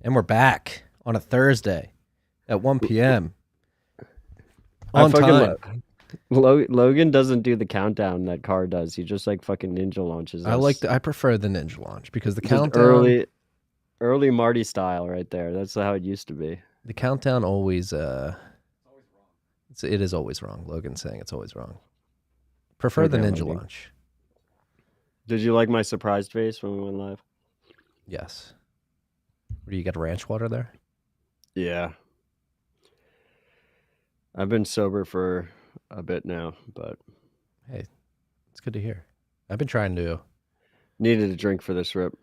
And we're back on a Thursday at 1 p.m. on time. Logan doesn't do the countdown that Carr does. He just like fucking ninja launches. I prefer the ninja launch because the just countdown early Marty style right there. That's how it used to be. The countdown always it is always wrong. Logan's saying it's always wrong. Prefer the ninja launch. Did you like my surprised face when we went live? Yes. Do you got ranch water there? Yeah. I've been sober for a bit now, but hey, it's good to hear. I've been trying to needed a drink for this rip.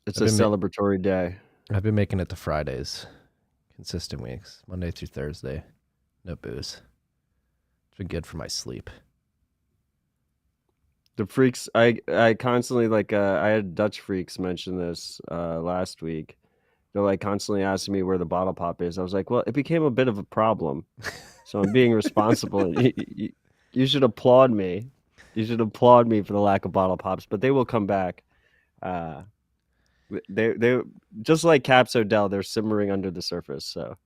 It's a celebratory day. I've been making it to Fridays, consistent weeks, Monday through Thursday, no booze. It's been good for my sleep. The freaks, I constantly I had Dutch freaks mention this last week. They're like constantly asking me where the bottle pop is. I was like, well, it became a bit of a problem. So I'm being responsible. You should applaud me. You should applaud me for the lack of bottle pops, but they will come back. They just like Caps Odell, they're simmering under the surface. So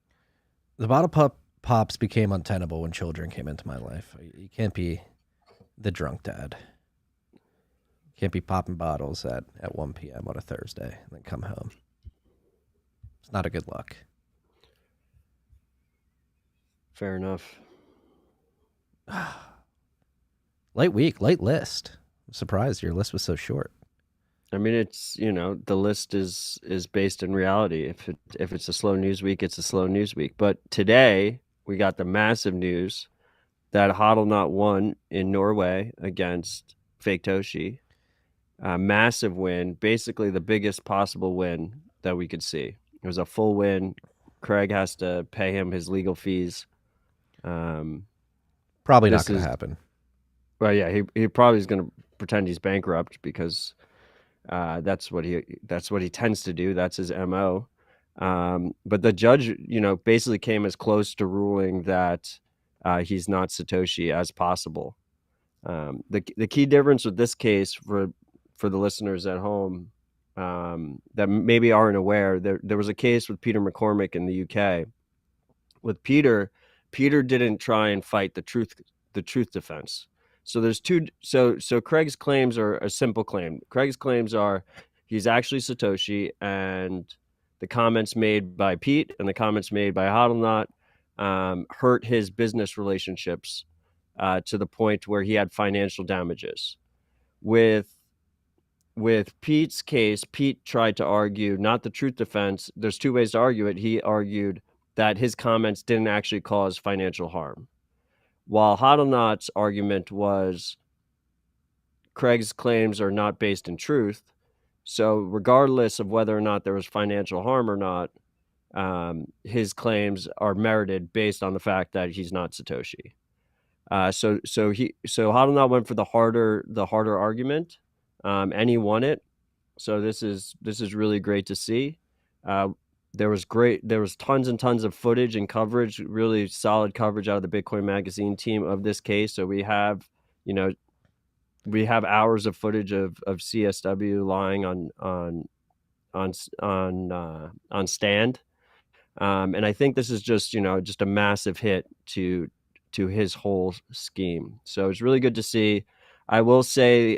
the bottle pops became untenable when children came into my life. You can't be the drunk dad. You can't be popping bottles at 1 p.m. on a Thursday and then come home. It's not a good look. Fair enough. Light week, light list. I'm surprised your list was so short. I mean, it's, the list is based in reality. If it's a slow news week, it's a slow news week. But today we got the massive news that Hodlonaut won in Norway against Fake Toshi. Massive win, basically the biggest possible win that we could see. It was a full win. Craig has to pay him his legal fees. Probably not going to happen. Well, yeah, he probably is going to pretend he's bankrupt because that's what he tends to do. That's his MO. But the judge, basically came as close to ruling that he's not Satoshi as possible. The key difference with this case for the listeners at home that maybe aren't aware, there was a case with Peter McCormick in the UK. With Peter didn't try and fight the truth defense. So there's two. So Craig's claims are a simple claim. Craig's claims are he's actually Satoshi, and the comments made by Pete and the comments made by Hodlonaut hurt his business relationships to the point where he had financial damages. With Pete's case, Pete tried to argue not the truth defense. There's two ways to argue it. He argued that his comments didn't actually cause financial harm, while Hodlonaut's argument was Craig's claims are not based in truth. So regardless of whether or not there was financial harm or not, his claims are merited based on the fact that he's not Satoshi. So Hodlonaut went for the harder argument, and he won it. So this is really great to see. There was tons and tons of footage and coverage, really solid coverage out of the Bitcoin Magazine team of this case. So we have hours of footage of CSW lying on stand. And I think this is just a massive hit to his whole scheme. So it's really good to see. I will say,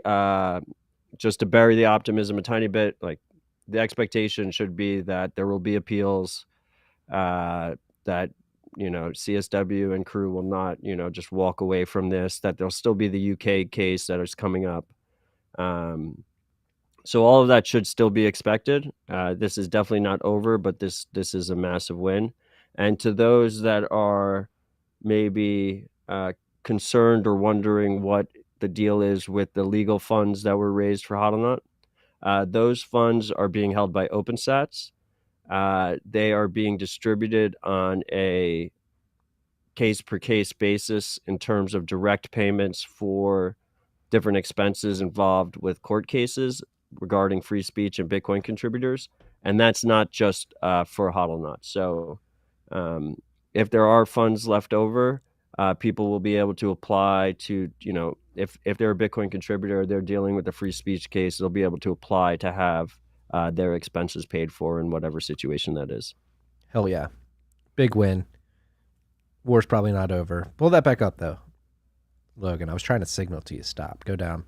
just to bury the optimism a tiny bit, like the expectation should be that there will be appeals, that CSW and crew will not just walk away from this, that there'll still be the UK case that is coming up. So all of that should still be expected. This is definitely not over, but this is a massive win. And to those that are maybe concerned or wondering what the deal is with the legal funds that were raised for Hodlonaut, those funds are being held by OpenSats. They are being distributed on a case-per-case basis in terms of direct payments for different expenses involved with court cases regarding free speech and Bitcoin contributors. And that's not just for Hodlonaut. So if there are funds left over, people will be able to apply to, if they're a Bitcoin contributor, they're dealing with a free speech case, they'll be able to apply to have their expenses paid for in whatever situation that is. Hell yeah. Big win. War's probably not over. Pull that back up, though. Logan, I was trying to signal to you. Stop. Go down.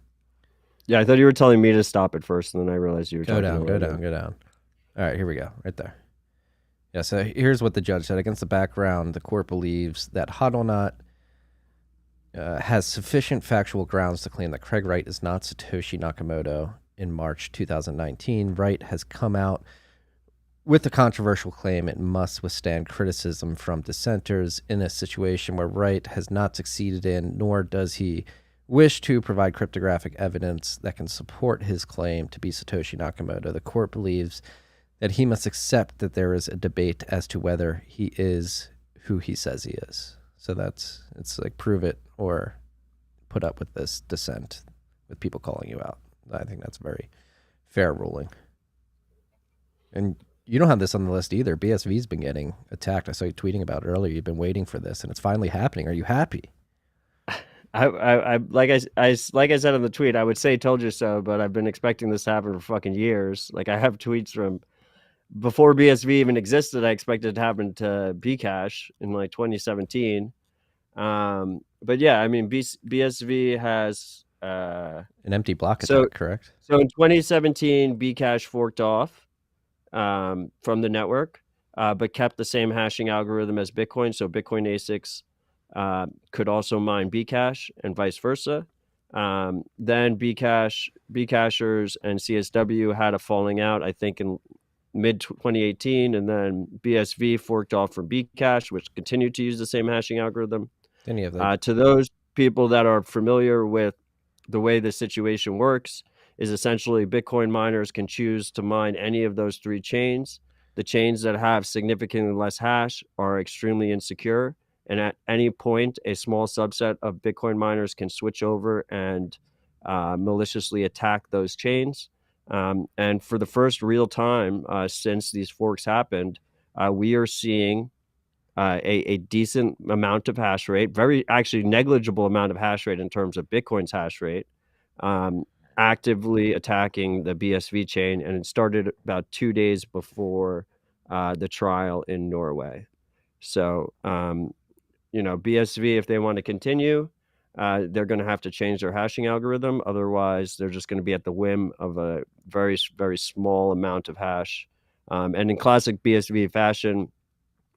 Yeah, I thought you were telling me to stop it first, and then I realized you were Go down. All right, here we go. Right there. Yeah, so here's what the judge said. Against the background, the court believes that Hodlonaut has sufficient factual grounds to claim that Craig Wright is not Satoshi Nakamoto. In March 2019, Wright has come out with a controversial claim. It must withstand criticism from dissenters in a situation where Wright has not succeeded in, nor does he wish to provide cryptographic evidence that can support his claim to be Satoshi Nakamoto. The court believes that he must accept that there is a debate as to whether he is who he says he is. So it's like prove it or put up with this dissent with people calling you out. I think that's a very fair ruling. And you don't have this on the list either. BSV's been getting attacked. I saw you tweeting about it earlier. You've been waiting for this, and it's finally happening. Are you happy? I like I said in the tweet, I would say told you so, but I've been expecting this to happen for fucking years. Like, I have tweets from before BSV even existed. I expected it to happen to Bcash in like 2017. But yeah, I mean, BSV has an empty block attack, correct? So in 2017, Bcash forked off from the network, but kept the same hashing algorithm as Bitcoin. So Bitcoin ASICs could also mine Bcash and vice versa. Then Bcashers and CSW had a falling out, I think in mid 2018, and then BSV forked off from Bcash, which continued to use the same hashing algorithm. Any of them. To those people that are familiar with the way the situation works, is essentially Bitcoin miners can choose to mine any of those three chains. The chains that have significantly less hash are extremely insecure, and at any point, a small subset of Bitcoin miners can switch over and maliciously attack those chains. And for the first real time since these forks happened, we are seeing a decent amount of hash rate, very actually negligible amount of hash rate in terms of Bitcoin's hash rate, actively attacking the BSV chain. And it started about 2 days before the trial in Norway. So, BSV, if they want to continue, they're going to have to change their hashing algorithm. Otherwise, they're just going to be at the whim of a very, very small amount of hash. And in classic BSV fashion,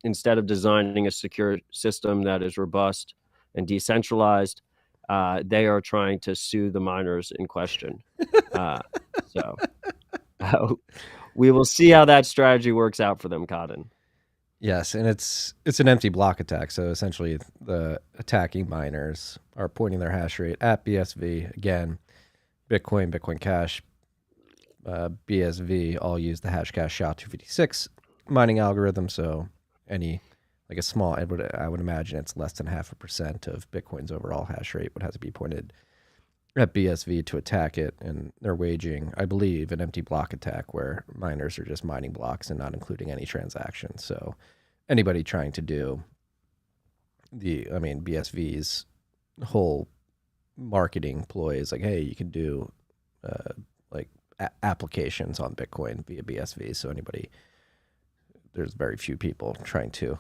instead of designing a secure system that is robust and decentralized, they are trying to sue the miners in question. We will see how that strategy works out for them, Cotton. Yes, and it's an empty block attack. So essentially, the attacking miners are pointing their hash rate at BSV. Again, Bitcoin, Bitcoin Cash, BSV all use the Hashcash SHA-256 mining algorithm. So any like a small, I would imagine it's less than 0.5% of Bitcoin's overall hash rate would have to be pointed at BSV to attack it, and they're waging, I believe, an empty block attack where miners are just mining blocks and not including any transactions. So anybody trying to do BSV's whole marketing ploy is like, hey, you can do applications on Bitcoin via BSV. So there's very few people trying to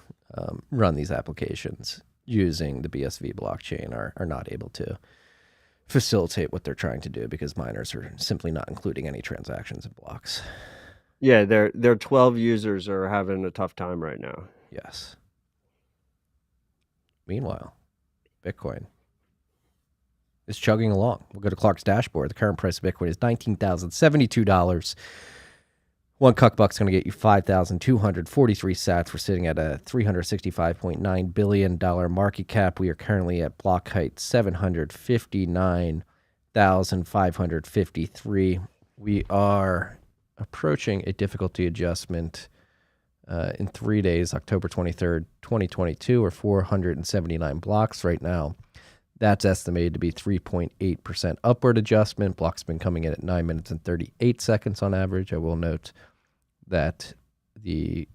run these applications using the BSV blockchain are not able to facilitate what they're trying to do because miners are simply not including any transactions in blocks. Yeah, their 12 users are having a tough time right now. Yes. Meanwhile, Bitcoin is chugging along. We'll go to Clark's dashboard. The current price of Bitcoin is $19,072. One cuckbuck's going to get you 5,243 sats. We're sitting at a $365.9 billion market cap. We are currently at block height 759,553. We are approaching a difficulty adjustment in 3 days, October 23rd, 2022, or 479 blocks right now. That's estimated to be 3.8% upward adjustment. Block's been coming in at 9 minutes and 38 seconds on average. I will note that the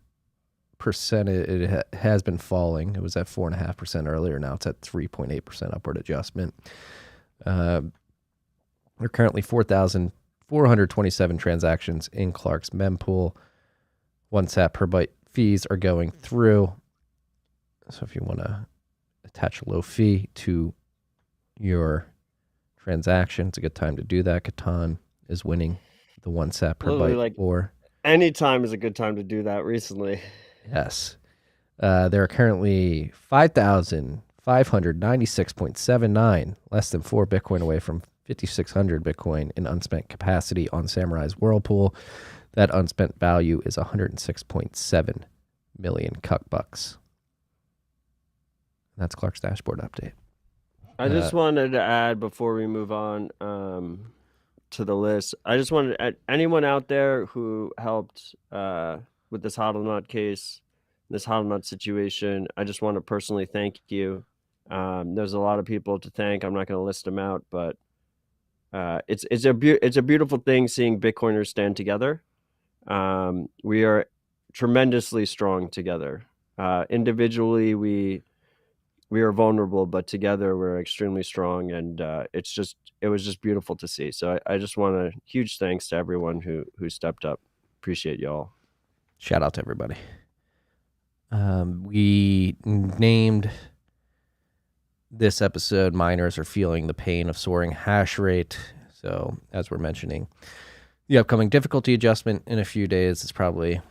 percentage it has been falling. It was at 4.5% earlier. Now it's at 3.8% upward adjustment. We're currently 4,400 427 transactions in Clark's mempool. 1 sat per byte fees are going through. So if you want to attach a low fee to your transaction, it's a good time to do that. Catan is winning the 1 sat per Literally, byte like, war. any time is a good time to do that recently. Yes. There are currently 5,596.79, less than 4 Bitcoin away from 5,600 Bitcoin in unspent capacity on Samurai's Whirlpool. That unspent value is 106.7 million cuck bucks. That's Clark's dashboard update. I just wanted to add before we move on to the list. I just wanted to add, anyone out there who helped with this Hodlonaut case, this Hodlonaut situation, I just want to personally thank you. There's a lot of people to thank. I'm not going to list them out, but it's a beautiful thing seeing Bitcoiners stand together. We are tremendously strong together. Individually, we are vulnerable, but together we're extremely strong, and it was just beautiful to see. So I just want a huge thanks to everyone who stepped up. Appreciate y'all. Shout out to everybody. We named this episode "Miners Are Feeling the Pain of Soaring Hash Rate." So as we're mentioning, the upcoming difficulty adjustment in a few days is probably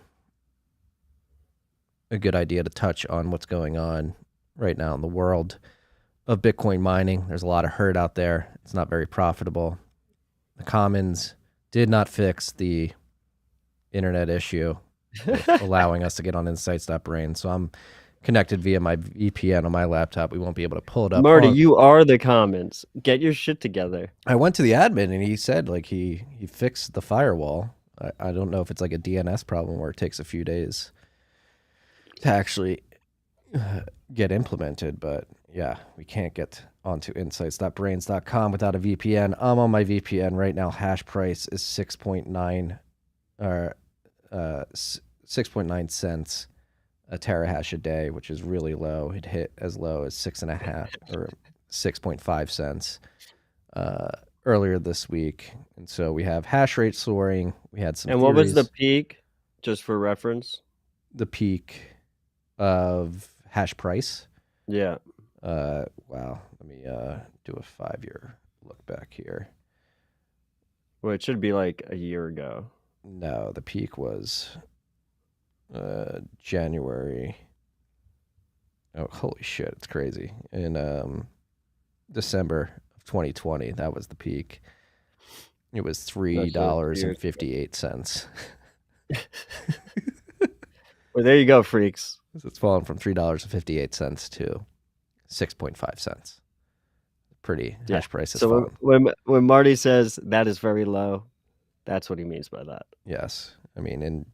a good idea to touch on what's going on right now in the world of Bitcoin mining. There's a lot of hurt out there. It's not very profitable. The Commons did not fix the internet issue allowing us to get on insights.braiins. So I'm connected via my VPN on my laptop. We won't be able to pull it up. Marty, you are the Commons. Get your shit together. I went to the admin and he said like he fixed the firewall. I don't know if it's like a DNS problem where it takes a few days to actually get implemented, but yeah, we can't get onto insights.braiins.com without a VPN. I'm on my VPN right now. Hash price is 6.9 cents a terahash a day, which is really low. It hit as low as 6.5 or 6.5 cents earlier this week. And so we have hash rate soaring. We had some. And what was the peak, just for reference? The peak of hash price. Yeah. Wow. Let me do a 5-year look back here. Well, it should be like a year ago. No, the peak was January. Oh, holy shit. It's crazy. In December of 2020, that was the peak. It was $3.58. Well, there you go, freaks. It's fallen from $3.58 to 6.5 cents. Pretty hash price is so when Marty says that is very low, that's what he means by that. Yes. I mean, in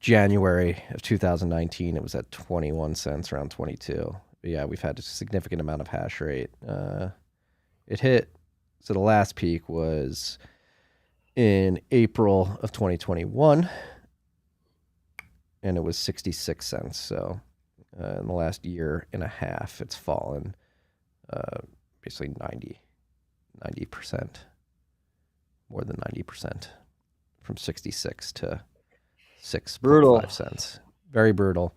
January of 2019, it was at 21 cents, around 22. But yeah, we've had a significant amount of hash rate. It hit, so the last peak was in April of 2021, and it was 66 cents. So in the last year and a half, it's fallen basically 90%, more than 90%, from 66 to 6.5 cents. Very brutal.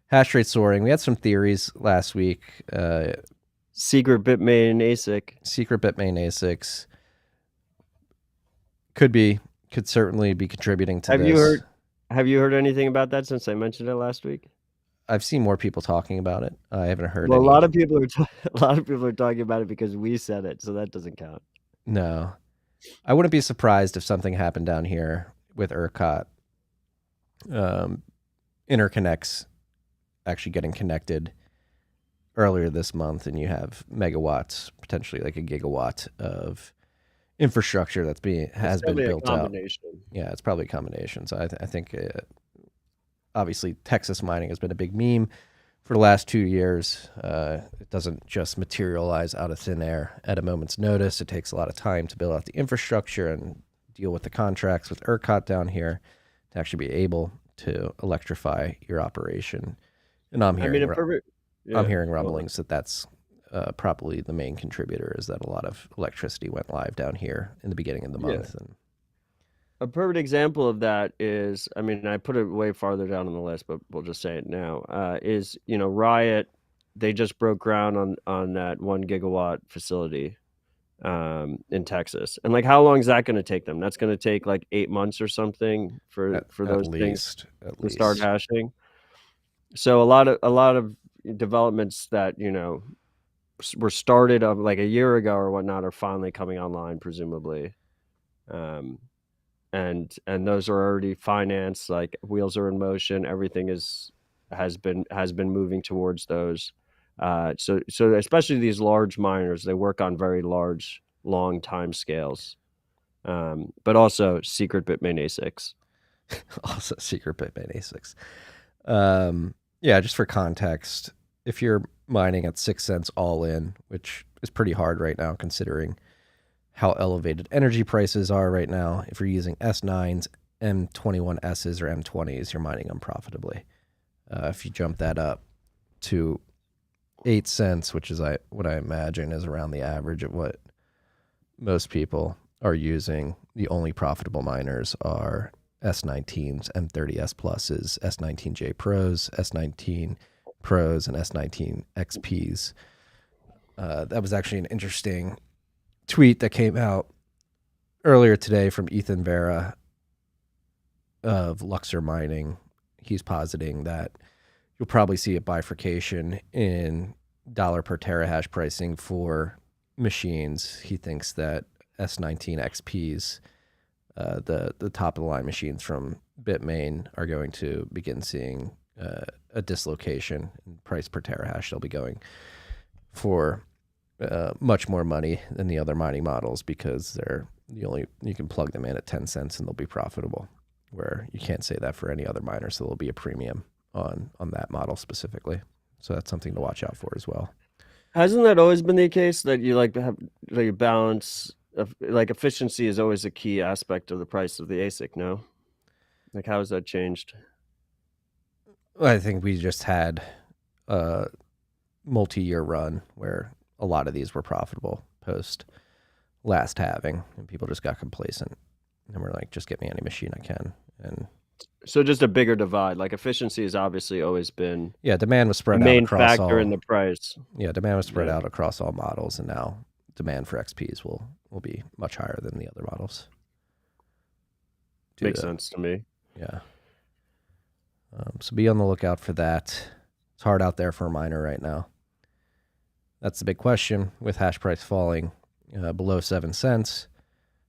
Hash rate soaring. We had some theories last week. Secret Bitmain ASICs could certainly be contributing to this. Have you heard anything about that since I mentioned it last week? I've seen more people talking about it. I haven't heard. Well, a lot of people are talking about it because we said it, so that doesn't count. No, I wouldn't be surprised if something happened down here with ERCOT. Interconnects actually getting connected earlier this month, and you have megawatts, potentially like a gigawatt of infrastructure has been built out. Yeah, it's probably a combination. So I think obviously Texas mining has been a big meme for the last 2 years. It doesn't just materialize out of thin air at a moment's notice. It takes a lot of time to build out the infrastructure and deal with the contracts with ERCOT down here to actually be able to electrify your operation. And I'm hearing rumblings that that's probably the main contributor is that a lot of electricity went live down here in the beginning of the month. And a perfect example of that is, I mean, I put it way farther down on the list, but we'll just say it now, is, Riot, they just broke ground on that 1 gigawatt facility in Texas. And like, how long is that going to take them? That's going to take like 8 months or something for those things to start hashing. So a lot of developments that, were started like a year ago or whatnot are finally coming online, presumably. And those are already financed, like wheels are in motion. Everything has been moving towards those. So especially these large miners, they work on very large, long time scales. But also secret Bitmain ASICs. Also secret Bitmain ASICs. Just for context, if you're mining at 6 cents all in, which is pretty hard right now considering how elevated energy prices are right now. If you're using S9s, M21Ss, or M20s, you're mining them profitably. If you jump that up to 8 cents, which is what I imagine is around the average of what most people are using, the only profitable miners are S19s, M30S pluses, S19J Pros, S19 Pros, and S19 XPs. That was actually an interesting tweet that came out earlier today from Ethan Vera of Luxor Mining. He's positing that you'll probably see a bifurcation in dollar per terahash pricing for machines. He thinks that S19 XPs, the top of the line machines from Bitmain, are going to begin seeing a dislocation in price per terahash. They'll be going for much more money than the other mining models because you can plug them in at 10 cents and they'll be profitable, where you can't say that for any other miner. So there'll be a premium on that model specifically. So that's something to watch out for as well. Hasn't that always been the case that you like to have like a balance of like efficiency is always a key aspect of the price of the ASIC? No, like how has that changed? I think we just had a multi-year run where a lot of these were profitable post last halving, and people just got complacent and we're like, just get me any machine I can. And so just a bigger divide. Like efficiency has obviously always been demand was spread the out main across factor all, in the price. Demand was spread out across all models, and now demand for XPs will be much higher than the other models. Makes sense to me. Yeah. So be on the lookout for that. It's hard out there for a miner right now. That's the big question with hash price falling below 7 cents.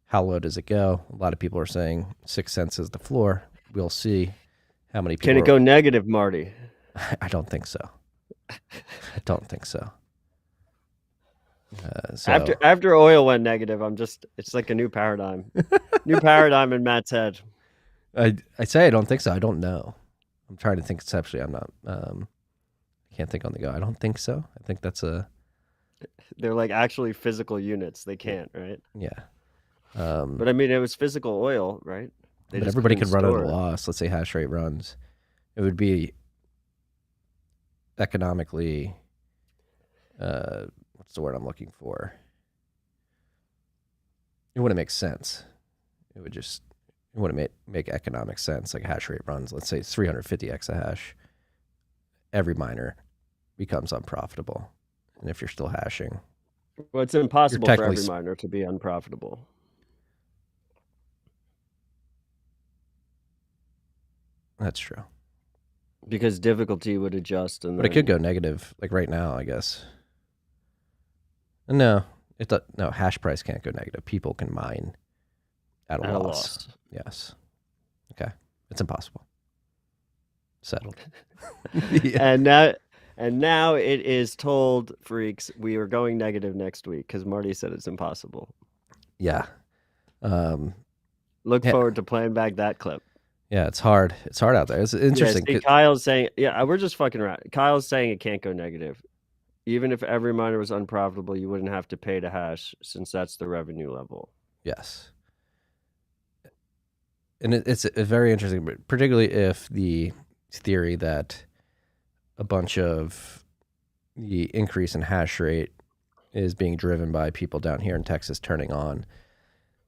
How low does it go? A lot of people are saying 6 cents is the floor. We'll see how many people. Can it go negative, Marty? I don't think so. I don't think so. After oil went negative, it's like a new paradigm. New paradigm in Matt's head. I say I don't think so. I don't know. I'm trying to think conceptually. I'm not. I can't think on the go. I don't think so. I think that's They're like actually physical units. They can't, right? Yeah. But I mean, it was physical oil, right? But everybody could run at a loss. Let's say hash rate runs. It would be economically. What's the word I'm looking for? It wouldn't make sense. It wouldn't make economic sense. Like a hash rate runs, let's say it's 350 exahash. Every miner becomes unprofitable. And if you're still hashing. Well, it's impossible for every miner to be unprofitable. That's true. Because difficulty would adjust. But it could go negative, like right now, I guess. No, hash price can't go negative. People can mine at a loss. Yes. Okay. It's impossible. Settled. Yeah. And now it is told, freaks, we are going negative next week because Marty said it's impossible. Yeah. Look forward to playing back that clip. Yeah, it's hard. It's hard out there. It's interesting. Yeah, see, Kyle's saying, we're just fucking around. Kyle's saying it can't go negative. Even if every miner was unprofitable, you wouldn't have to pay to hash since that's the revenue level. Yes. And it's very interesting, particularly if the theory that a bunch of the increase in hash rate is being driven by people down here in Texas turning on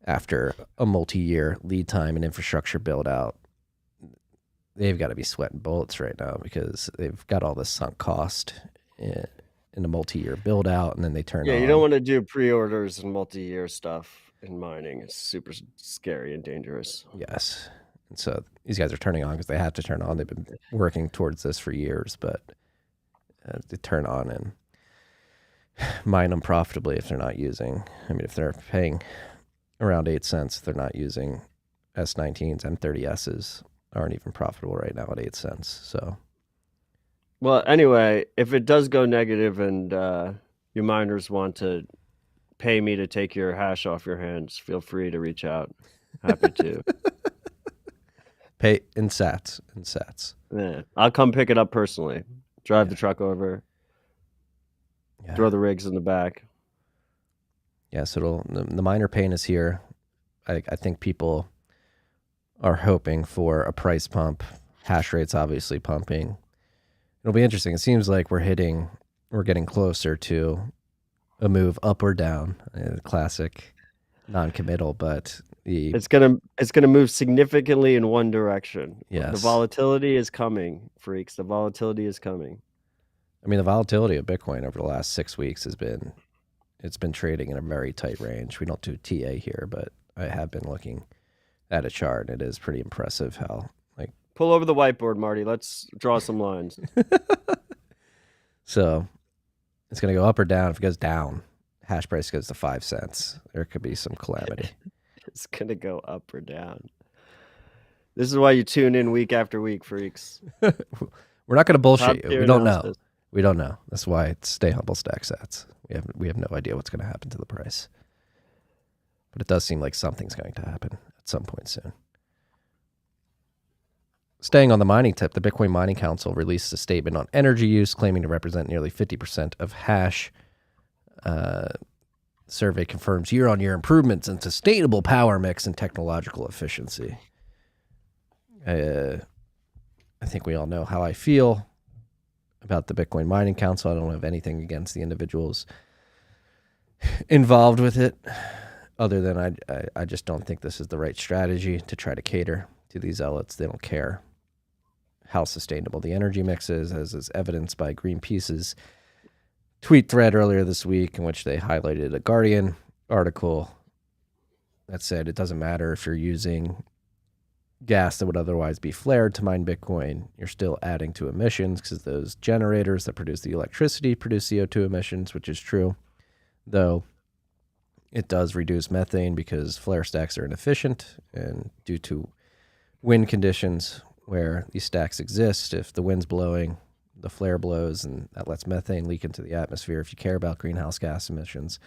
after a multi-year lead time and infrastructure build out. They've got to be sweating bullets right now because they've got all this sunk cost in a multi-year build out, and then they turn on. Yeah, you don't want to do pre-orders and multi-year stuff in mining. It's super scary and dangerous. Yes. And so these guys are turning on because they have to turn on. They've been working towards this for years, but they turn on and mine them profitably if they're not using. I mean, if they're paying around 8 cents, they're not using S19s, M30Ss aren't even profitable right now at 8 cents. So, well, anyway, if it does go negative and you miners want to pay me to take your hash off your hands, feel free to reach out. Happy to. Pay in sats. Yeah, I'll come pick it up personally. Drive the truck over. Yeah. Throw the rigs in the back. Yeah, so the miner pain is here. I think people are hoping for a price pump. Hash rate's obviously pumping. It'll be interesting. It seems like we're getting closer to a move up or down. Classic non-committal, but it's gonna move significantly in one direction. Yes. The volatility is coming, freaks. The volatility is coming. I mean, the volatility of Bitcoin over the last 6 weeks has been trading in a very tight range. We don't do TA here, but I have been looking at a chart. It is pretty impressive how, like, pull over the whiteboard, Marty. Let's draw some lines. So it's going to go up or down. If it goes down, hash price goes to 5 cents. There could be some calamity. It's going to go up or down. This is why you tune in week after week, freaks. We're not going to bullshit you. We don't know. We don't know. That's why it's stay humble, stack sats. We have no idea what's going to happen to the price. But it does seem like something's going to happen at some point soon. Staying on the mining tip, the Bitcoin Mining Council released a statement on energy use, claiming to represent nearly 50% of hash. Survey confirms year-on-year improvements in sustainable power mix and technological efficiency. I think we all know how I feel about the Bitcoin Mining Council. I don't have anything against the individuals involved with it, other than I just don't think this is the right strategy to try to cater to these zealots. They don't care how sustainable the energy mix is, as is evidenced by Greenpeace's tweet thread earlier this week, in which they highlighted a Guardian article that said it doesn't matter if you're using gas that would otherwise be flared to mine Bitcoin, you're still adding to emissions because those generators that produce the electricity produce CO2 emissions, which is true, though it does reduce methane because flare stacks are inefficient, and due to wind conditions where these stacks exist, if the wind's blowing, the flare blows, and that lets methane leak into the atmosphere. If you care about greenhouse gas emissions,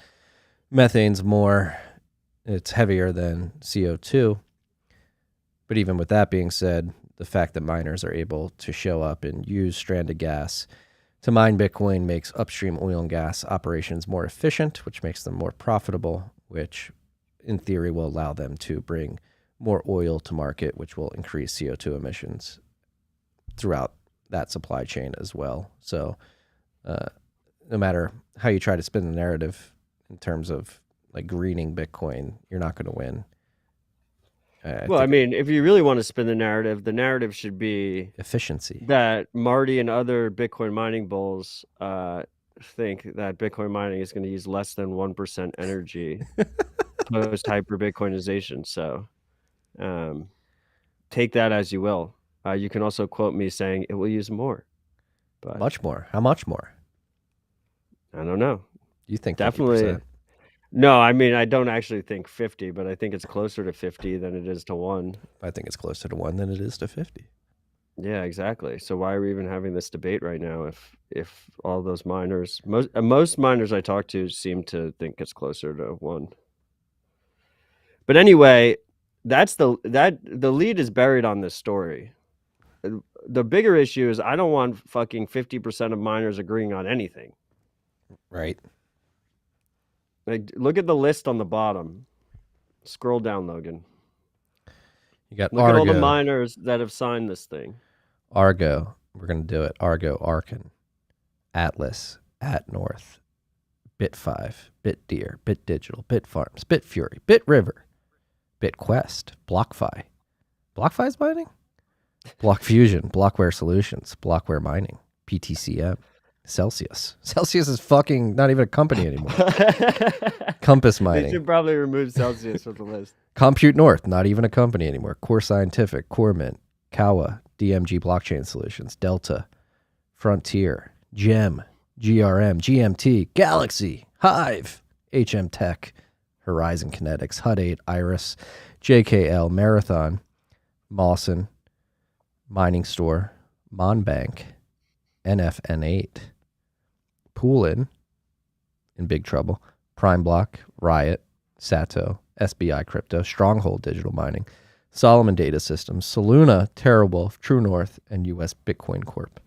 methane's it's heavier than CO2. But even with that being said, the fact that miners are able to show up and use stranded gas to mine Bitcoin makes upstream oil and gas operations more efficient, which makes them more profitable, which in theory will allow them to bring more oil to market, which will increase CO2 emissions throughout that supply chain as well. So no matter how you try to spin the narrative in terms of like greening Bitcoin, you're not going to win. I mean, if you really want to spin the narrative should be efficiency. That Marty and other Bitcoin mining bulls think that Bitcoin mining is going to use less than 1% energy post hyper Bitcoinization. So take that as you will. You can also quote me saying it will use more. But much more. How much more? I don't know. You think definitely 50%? No, I mean, I don't actually think 50, but I think it's closer to 50 than it is to 1. I think it's closer to 1 than it is to 50. Yeah, exactly. So why are we even having this debate right now if all those miners, most miners I talk to seem to think it's closer to 1. But anyway, the lead is buried on this story. The bigger issue is I don't want fucking 50% of miners agreeing on anything. Right. Like, look at the list on the bottom. Scroll down, Logan. You got look Argo. At all the miners that have signed this thing. Argo. We're going to do it. Argo, Arkan, Atlas, @North, Bit5, BitDeer, BitDigital, BitFarms, BitFury, BitRiver, BitQuest, BlockFi. BlockFi's mining? BlockFusion, Blockware Solutions, Blockware Mining, PTCM, Celsius. Celsius is fucking not even a company anymore. Compass They Mining. should probably remove Celsius from the list. Compute North, not even a company anymore. Core Scientific, CoreMint, Kawa, DMG Blockchain Solutions, Delta, Frontier, Gem, GRM, GMT, Galaxy, Hive, HM Tech, Horizon Kinetics, Hut 8, Iris, JKL, Marathon, Mawson, Mining Store, Monbank, NFN8, Poolin, in big trouble, Prime Block, Riot, Sato, SBI Crypto, Stronghold Digital Mining, Solomon Data Systems, Soluna, TerraWolf, True North, and US Bitcoin Corp.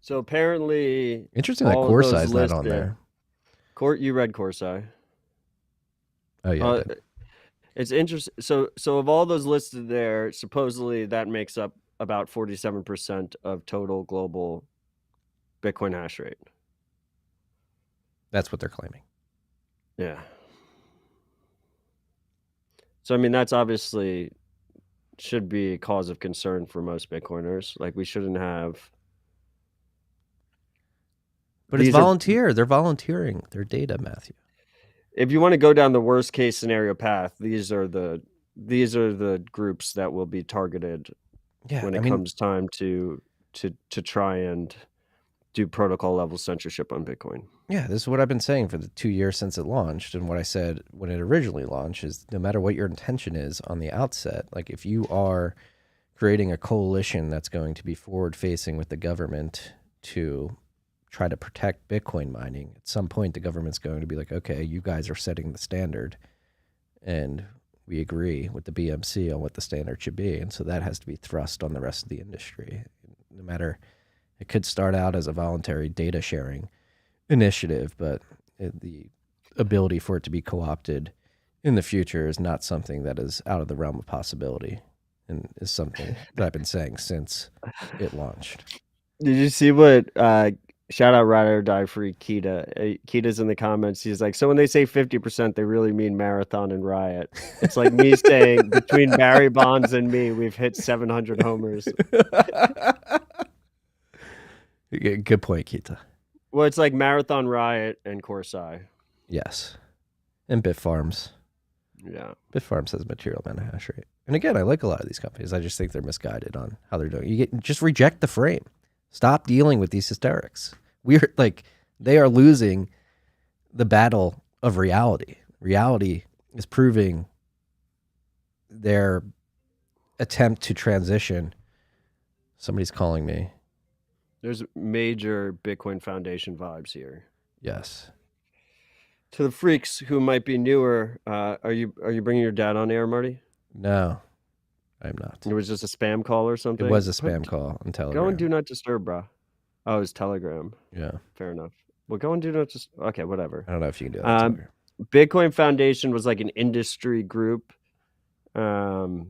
So apparently, Interesting that all of Core those Size not on listed- there. You read Corsi. Oh yeah, I did. It's interesting. So of all those listed there, supposedly that makes up about 47% of total global Bitcoin hash rate. That's what they're claiming. Yeah. So I mean, that's obviously should be a cause of concern for most Bitcoiners. Like, we shouldn't have. But it's These are- volunteer. They're volunteering their data, Matthew. If you want to go down the worst case scenario path, these are the groups that will be targeted Yeah, when it comes time to try and do protocol level censorship on Bitcoin. Yeah, this is what I've been saying for the 2 years since it launched, and what I said when it originally launched is no matter what your intention is on the outset, like if you are creating a coalition that's going to be forward facing with the government to try to protect Bitcoin mining, at some point the government's going to be like, okay, you guys are setting the standard and we agree with the BMC on what the standard should be. And so that has to be thrust on the rest of the industry. No matter, it could start out as a voluntary data sharing initiative, but the ability for it to be co-opted in the future is not something that is out of the realm of possibility, and is something that I've been saying since it launched. Did you see what shout out Ride or Die Free Kita? Kita's in the comments. He's like, so when they say 50%, they really mean Marathon and Riot. It's like me saying between Barry Bonds and me, we've hit 700 homers. Good point, Kita. Well, it's like Marathon, Riot, and Corsi. Yes. And Bitfarms. Yeah. Bitfarms has a material amount of hash rate. And again, I like a lot of these companies. I just think they're misguided on how they're doing. Just reject the frame. Stop dealing with these hysterics. We're like, they are losing the battle of reality. Reality is proving their attempt to transition. Somebody's calling me. There's major Bitcoin Foundation vibes here. Yes. To the freaks who might be newer, are you bringing your dad on air, Marty? No, I'm not. It was just a spam call or something? It was a spam call on Telegram. Go and do not disturb, bro. Oh, it's Telegram. Yeah. Fair enough. Well, go and do not just. Okay, whatever. I don't know if you can do that. on Telegram. Bitcoin Foundation was like an industry group that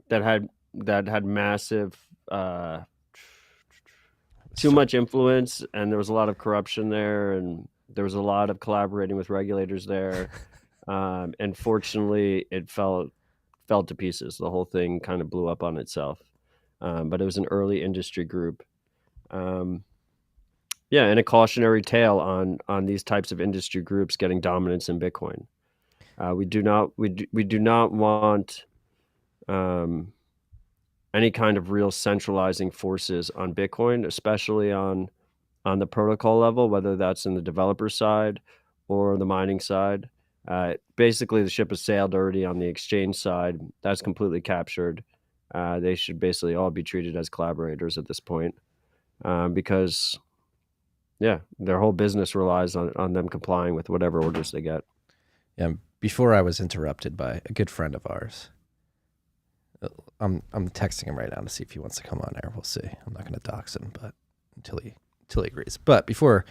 had massive too much influence, and there was a lot of corruption there, and there was a lot of collaborating with regulators there. And fortunately, it fell to pieces. The whole thing kind of blew up on itself. But it was an early industry group. Yeah, and a cautionary tale on these types of industry groups getting dominance in Bitcoin. We do not want any kind of real centralizing forces on Bitcoin, especially on the protocol level, whether that's in the developer side or the mining side. Basically, the ship has sailed already on the exchange side. That's completely captured. They should basically all be treated as collaborators at this point, because, yeah, their whole business relies on them complying with whatever orders they get. Yeah. Before I was interrupted by a good friend of ours. I'm texting him right now to see if he wants to come on air. We'll see. I'm not going to dox him, but until he agrees. But before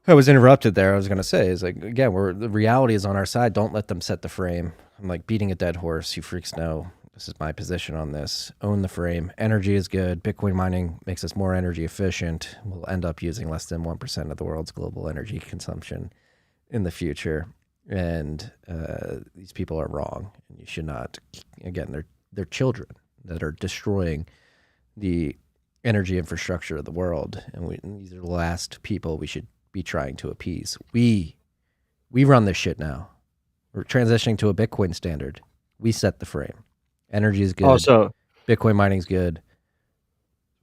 I was interrupted there, I was going to say is like, again, the reality is on our side. Don't let them set the frame. I'm like beating a dead horse. You freaks know this is my position on this, own the frame. Energy is good. Bitcoin mining makes us more energy efficient. We'll end up using less than 1% of the world's global energy consumption in the future. And these people are wrong. And you should not, again, they're children that are destroying the energy infrastructure of the world. And these are the last people we should be trying to appease. We run this shit now. We're transitioning to a Bitcoin standard. We set the frame. Energy is good. Also, Bitcoin mining is good.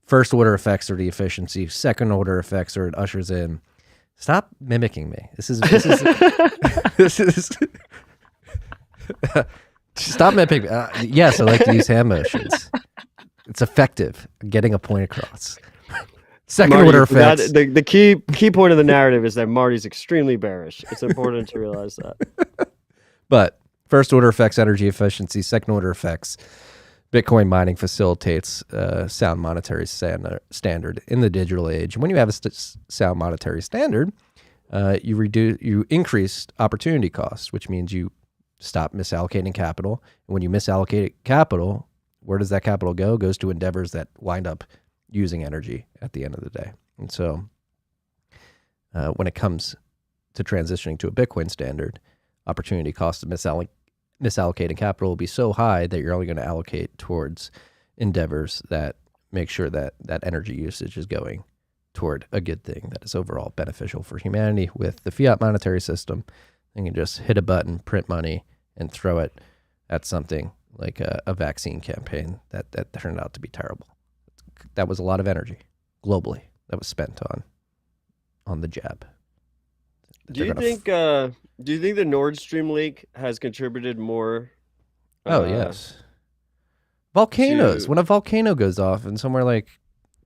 First order effects are the efficiency. Second order effects are it ushers in. Stop mimicking me. This is this is. Stop mimicking. Yes, I like to use hand motions. It's effective getting a point across. Second Marty, order effects. The key point of the narrative is that Marty's extremely bearish. It's important to realize that. But first order effects, energy efficiency. Second order effects, Bitcoin mining facilitates sound monetary standard in the digital age. And when you have a sound monetary standard, you increase opportunity costs, which means you stop misallocating capital. And when you misallocate capital, where does that capital go? It goes to endeavors that wind up using energy at the end of the day. And so when it comes to transitioning to a Bitcoin standard, opportunity cost of misallocating capital will be so high that you're only going to allocate towards endeavors that make sure that that energy usage is going toward a good thing that is overall beneficial for humanity. With the fiat monetary system, you can just hit a button, print money, and throw it at something like a vaccine campaign that turned out to be terrible. That was a lot of energy globally that was spent on the jab. Do you think the Nord Stream leak has contributed more? Yes. Volcanoes. When a volcano goes off in somewhere like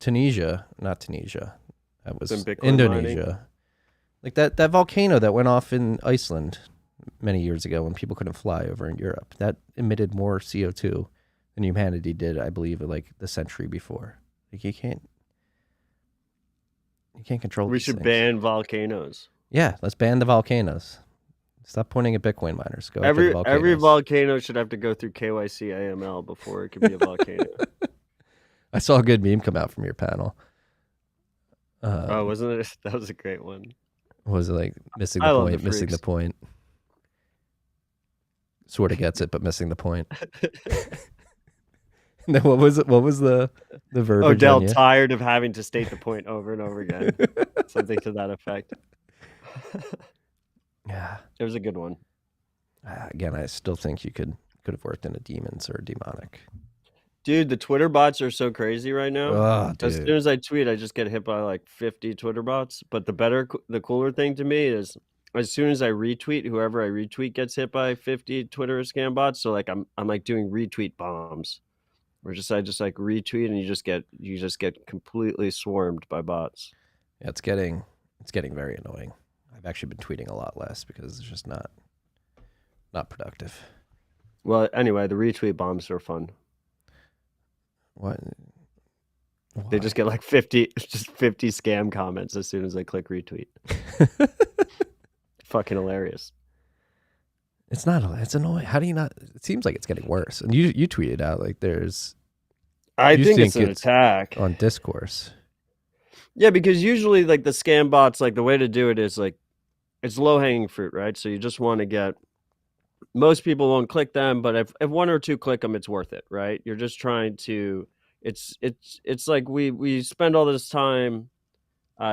not Tunisia, that was Indonesia. Mining. Like that volcano that went off in Iceland many years ago when people couldn't fly over in Europe, that emitted more CO2 than humanity did, I believe, like the century before. Like you can't control. We should ban volcanoes. Yeah, let's ban the volcanoes. Stop pointing at Bitcoin miners. Go every volcano should have to go through KYC AML before it can be a volcano. I saw a good meme come out from your panel. Wasn't it? That was a great one. Was it like missing the point? Missing the point. Sort of gets it, but missing the point. Then what was it? What was the verb? Odell tired of having to state the point over and over again. Something to that effect. Yeah, it was a good one. Again, I still think you could have worked in a demons or a demonic. Dude, the Twitter bots are so crazy right now. Oh, as soon as I tweet, I just get hit by like 50 Twitter bots. But the cooler thing to me is as soon as I retweet, whoever I retweet gets hit by 50 Twitter scam bots. So like I'm like doing retweet bombs. Where I just like retweet and you just get completely swarmed by bots. Yeah, it's getting very annoying. I've actually been tweeting a lot less because it's just not productive. Well, anyway, the retweet bombs are fun. What? Why? They just get like 50 scam comments as soon as I click retweet. Fucking hilarious. It's annoying. How do you not? It seems like it's getting worse. And you tweeted out like I think it's an attack on discourse. Yeah, because usually like the scam bots, like the way to do it is like it's low hanging fruit, right? So you just want to get. Most people won't click them, but if one or two click them, it's worth it, right? You're just trying to. It's like we spend all this time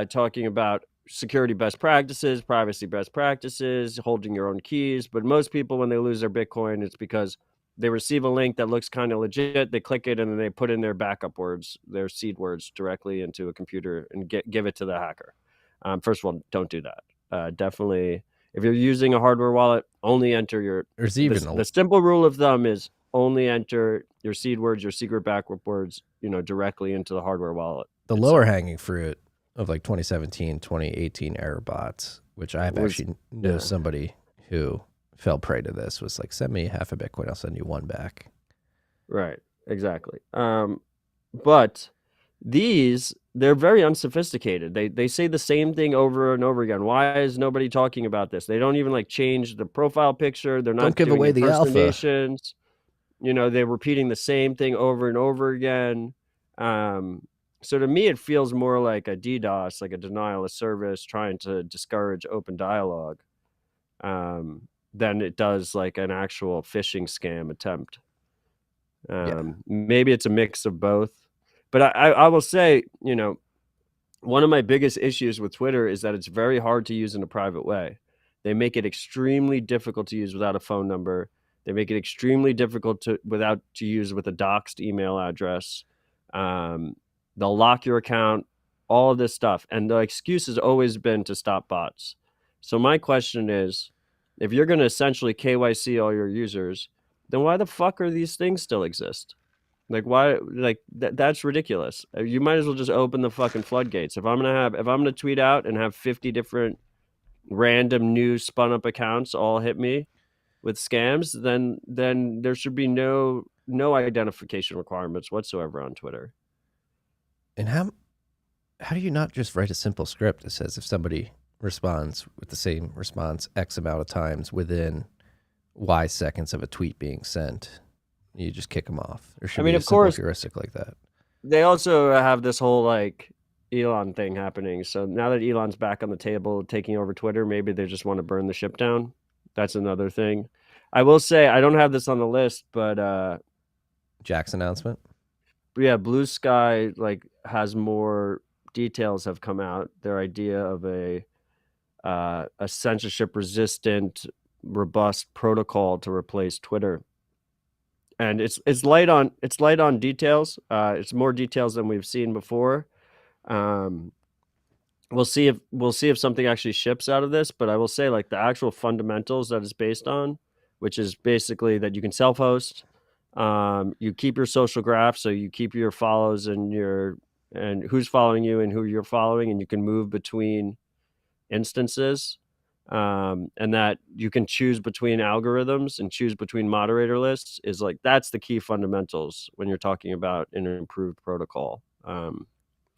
talking about security best practices, privacy best practices, holding your own keys. But most people, when they lose their Bitcoin, it's because they receive a link that looks kind of legit. They click it and then they put in their backup words, their seed words directly into a computer and give it to the hacker. First of all, don't do that. Definitely, if you're using a hardware wallet, only enter your. The simple rule of thumb is only enter your seed words, your secret backup words, directly into the hardware wallet. The lower hanging fruit of like 2017, 2018 error bots, which I've actually know somebody who fell prey to this, was like, send me half a Bitcoin, I'll send you one back. Right, exactly. But they're very unsophisticated. They say the same thing over and over again. Why is nobody talking about this? They don't even like change the profile picture. They're not don't give away the alpha. they're repeating the same thing over and over again. So to me, it feels more like a DDoS, like a denial of service, trying to discourage open dialogue, than it does like an actual phishing scam attempt. Maybe it's a mix of both, but I will say, one of my biggest issues with Twitter is that it's very hard to use in a private way. They make it extremely difficult to use without a phone number. They make it extremely difficult to use with a doxed email address. They'll lock your account, all of this stuff. And the excuse has always been to stop bots. So my question is, if you're going to essentially KYC all your users, then why the fuck are these things still exist? Like, why? Like, that's ridiculous. You might as well just open the fucking floodgates. If I'm gonna tweet out and have 50 different random new spun up accounts all hit me with scams, then there should be no identification requirements whatsoever on Twitter. And how do you not just write a simple script that says if somebody responds with the same response X amount of times within Y seconds of a tweet being sent, you just kick them off? There should be a simple heuristic like that. They also have this whole like Elon thing happening. So now that Elon's back on the table taking over Twitter, maybe they just want to burn the ship down. That's another thing. I will say, I don't have this on the list, but Jack's announcement. Yeah, Blue Sky like has more details have come out. Their idea of a censorship resistant, robust protocol to replace Twitter. And it's light on details. It's more details than we've seen before. We'll see if something actually ships out of this, but I will say like the actual fundamentals that it's based on, which is basically that you can self-host, you keep your social graph, so you keep your follows and who's following you and who you're following, and you can move between instances, and that you can choose between algorithms and choose between moderator lists is like, that's the key fundamentals when you're talking about an improved protocol.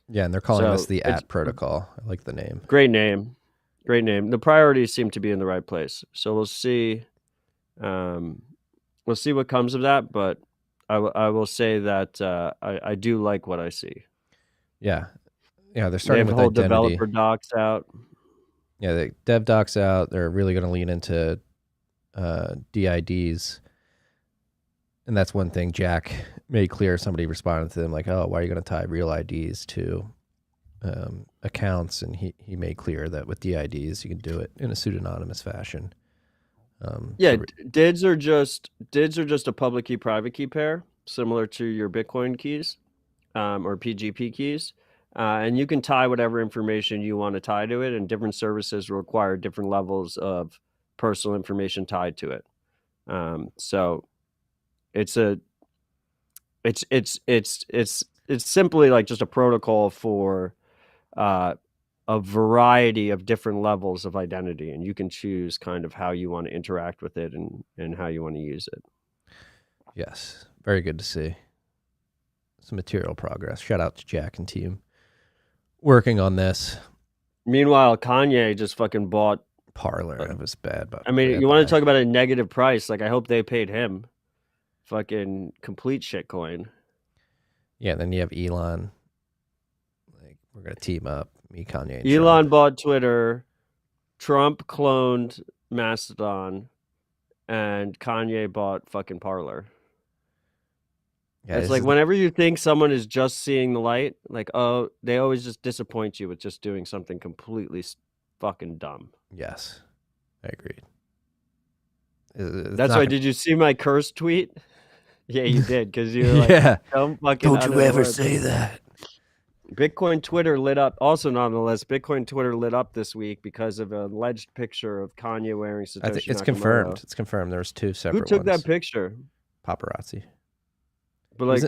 Yeah, and they're calling this the protocol. I like the name. Great name. The priorities seem to be in the right place. So we'll see. We'll see what comes of that, but I will say that I do like what I see. Yeah, they're starting with whole identity. Developer docs out. Yeah, the dev docs out. They're really going to lean into DIDs. And that's one thing Jack made clear. Somebody responded to them like, oh, why are you going to tie real IDs to accounts? And he made clear that with DIDs, you can do it in a pseudonymous fashion. DIDs are just a public key, private key pair, similar to your Bitcoin keys or PGP keys. And you can tie whatever information you want to tie to it, and different services require different levels of personal information tied to it. So it's simply like just a protocol for a variety of different levels of identity, and you can choose kind of how you want to interact with it and how you want to use it. Yes, very good to see. Some material progress. Shout out to Jack and team working on this. Meanwhile, Kanye just fucking bought Parler. It was bad, but I mean, you want to talk about a negative price? Like, I hope they paid him. Fucking complete shitcoin. Yeah, then you have Elon. Like, we're gonna team up. Me, Kanye, and Elon Trump. bought Twitter. Trump cloned Mastodon, and Kanye bought fucking Parler. Yeah, it's like whenever you think someone is just seeing the light, like, oh, they always just disappoint you with just doing something completely fucking dumb. Yes, I agreed. That's why. Did you see my curse tweet? Yeah, you did, because you were like, yeah. Don't you ever say that. Bitcoin Twitter lit up, also not on the list. Bitcoin Twitter lit up this week because of an alleged picture of Kanye wearing Satoshi I think it's Nakamoto. confirmed. It's confirmed. There was two separate ones. Who took that picture? Paparazzi. But like,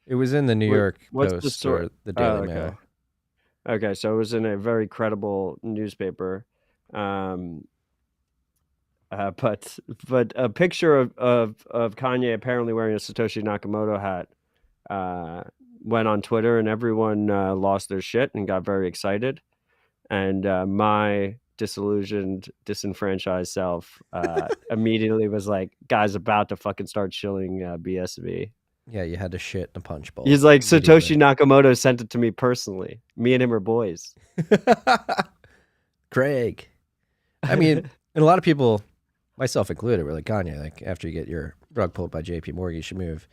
it was in the New York Post or the Daily Mail. Okay, so it was in a very credible newspaper. But a picture of Kanye apparently wearing a Satoshi Nakamoto hat went on Twitter, and everyone lost their shit and got very excited. And my disillusioned, disenfranchised self immediately was like, "Guy's about to fucking start shilling BSV." Yeah, you had to shit in a punch bowl. He's like, immediately. Satoshi Nakamoto sent it to me personally. Me and him are boys. Craig. I mean, and a lot of people, myself included, were like, Kanye, like after you get your rug pulled by JP Morgan, you should move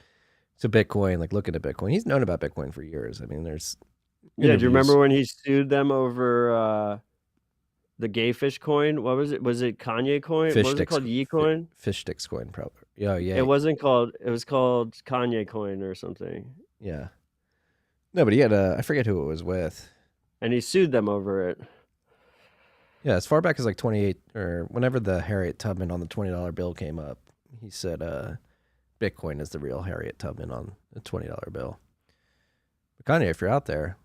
to Bitcoin, like look into Bitcoin. He's known about Bitcoin for years. I mean, there's Yeah, do you remember interviews. when he sued them over the gay fish coin? What was it? Was it Kanye coin? Fish What was it sticks, called? Ye coin? fish sticks coin, probably. Yeah, yeah, It wasn't called. It was called Kanye coin or something. yeah. No, but he had I forget who it was with. And he sued them over it. Yeah, as far back as like 28 or whenever the Harriet Tubman on the $20 bill came up, he said Bitcoin is the real Harriet Tubman on the $20 bill. But Kanye, if you're out there,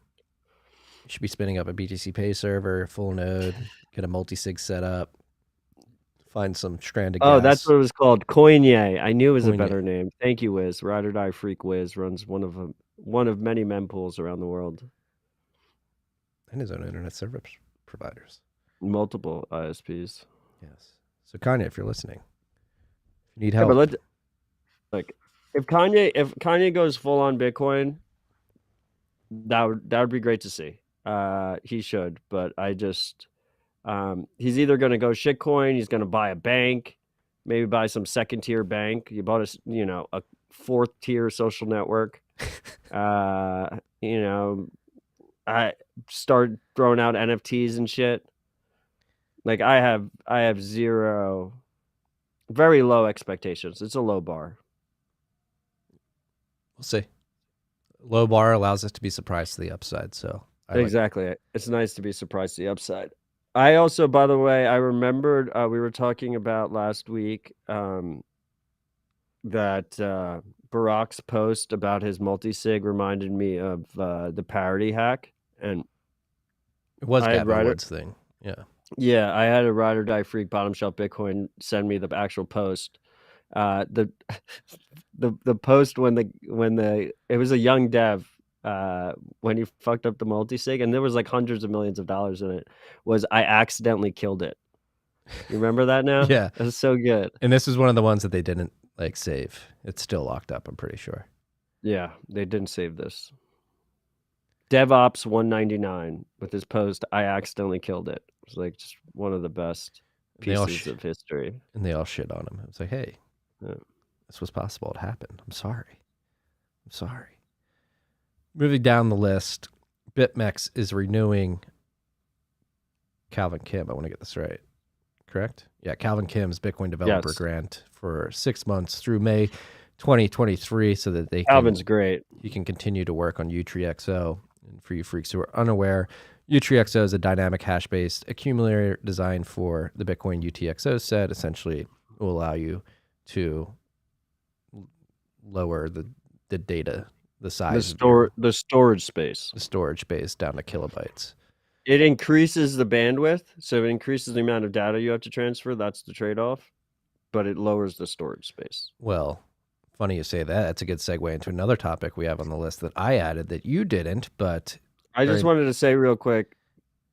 you should be spinning up a BTC Pay server, full node, get a multi-sig set up, find some stranded gas. Oh, that's what it was called. Coinye. I knew it was a Coinye. better name. Thank you, Wiz. Ride or Die Freak Wiz runs one of many mempools around the world. And his own internet service providers. Multiple ISPs. Yes. So Kanye, if you're listening, if you need help. Yeah, but if Kanye goes full on Bitcoin, that would be great to see. He should, but I just he's either going to go shitcoin, he's going to buy a bank, maybe buy some second tier bank. You bought a fourth tier social network. I start throwing out NFTs and shit. Like I have zero, very low expectations. It's a low bar. We'll see. Low bar allows us to be surprised to the upside. So exactly. It's nice to be surprised to the upside. I also, by the way, I remembered we were talking about last week that Barack's post about his multi-sig reminded me of the parody hack. And it was Gavin Wood's thing. Yeah. Yeah, I had a Ride or Die Freak Bottom Shelf Bitcoin send me the actual post. The post when it was a young dev when he fucked up the multi-sig and there was like hundreds of millions of dollars in it, was I accidentally killed it. You remember that now? Yeah. It was so good. And this is one of the ones that they didn't like save. It's still locked up, I'm pretty sure. Yeah, they didn't save this. DevOps 199 with his post, I accidentally killed it. It was like just one of the best pieces of history. And they all shit on him. It's like, hey, this was possible. It happened. I'm sorry. Moving down the list, BitMEX is renewing Calvin Kim. I want to get this right. Correct? Yeah, Calvin Kim's Bitcoin Developer Grant for 6 months through May 2023 so that Calvin's great. He can continue to work on UTXO. And for you freaks who are unaware, UTXO is a dynamic hash-based accumulator designed for the Bitcoin UTXO set. Essentially, it will allow you to lower the data, the size, the storage space down to kilobytes. It increases the bandwidth, so it increases the amount of data you have to transfer. That's the trade-off, but it lowers the storage space. Well, funny you say that. That's a good segue into another topic we have on the list that I added that you didn't, but I just wanted to say real quick,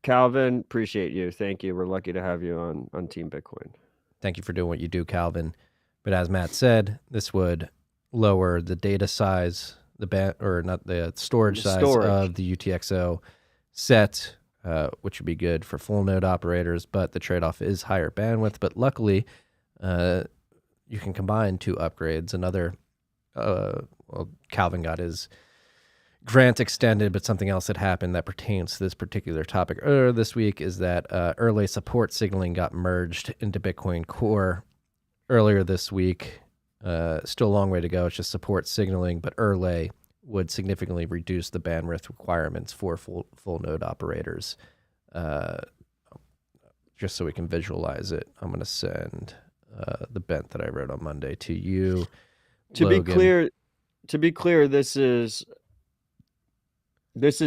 Calvin, appreciate you. Thank you. We're lucky to have you on Team Bitcoin. Thank you for doing what you do, Calvin. But as Matt said, this would lower the data size, the storage size of the UTXO set, which would be good for full node operators, but the trade-off is higher bandwidth. But luckily, you can combine two upgrades. Calvin got his grant extended, but something else that happened that pertains to this particular topic earlier this week is that Erlay support signaling got merged into Bitcoin Core earlier this week. Still a long way to go. It's just support signaling, but Erlay would significantly reduce the bandwidth requirements for full node operators. Just so we can visualize it, I'm going to send the bent that I wrote on Monday to you. To be clear, this is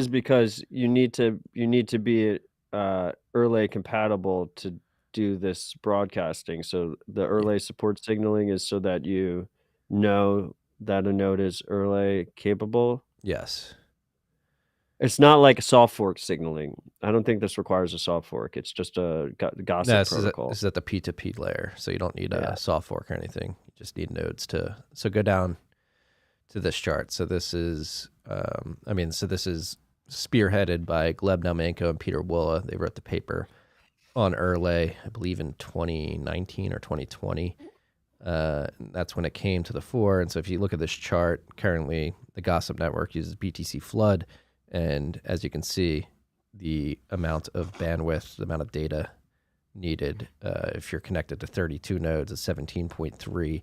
because you need to be Erlay compatible to do this broadcasting. So the Erlay support signaling is so that you know that a node is Erlay capable. Yes. It's not like soft fork signaling. I don't think this requires a soft fork. It's just a gossip No, protocol. this is at the P2P layer, so you don't need Yeah. a soft fork or anything. You just need nodes to. So go down to this chart. So this is, this is spearheaded by Gleb Naumenko and Peter Willa. They wrote the paper on Erlay, I believe in 2019 or 2020. That's when it came to the fore. And so if you look at this chart, currently the Gossip Network uses BTC Flood. And as you can see, the amount of bandwidth, the amount of data needed, if you're connected to 32 nodes, is 17.3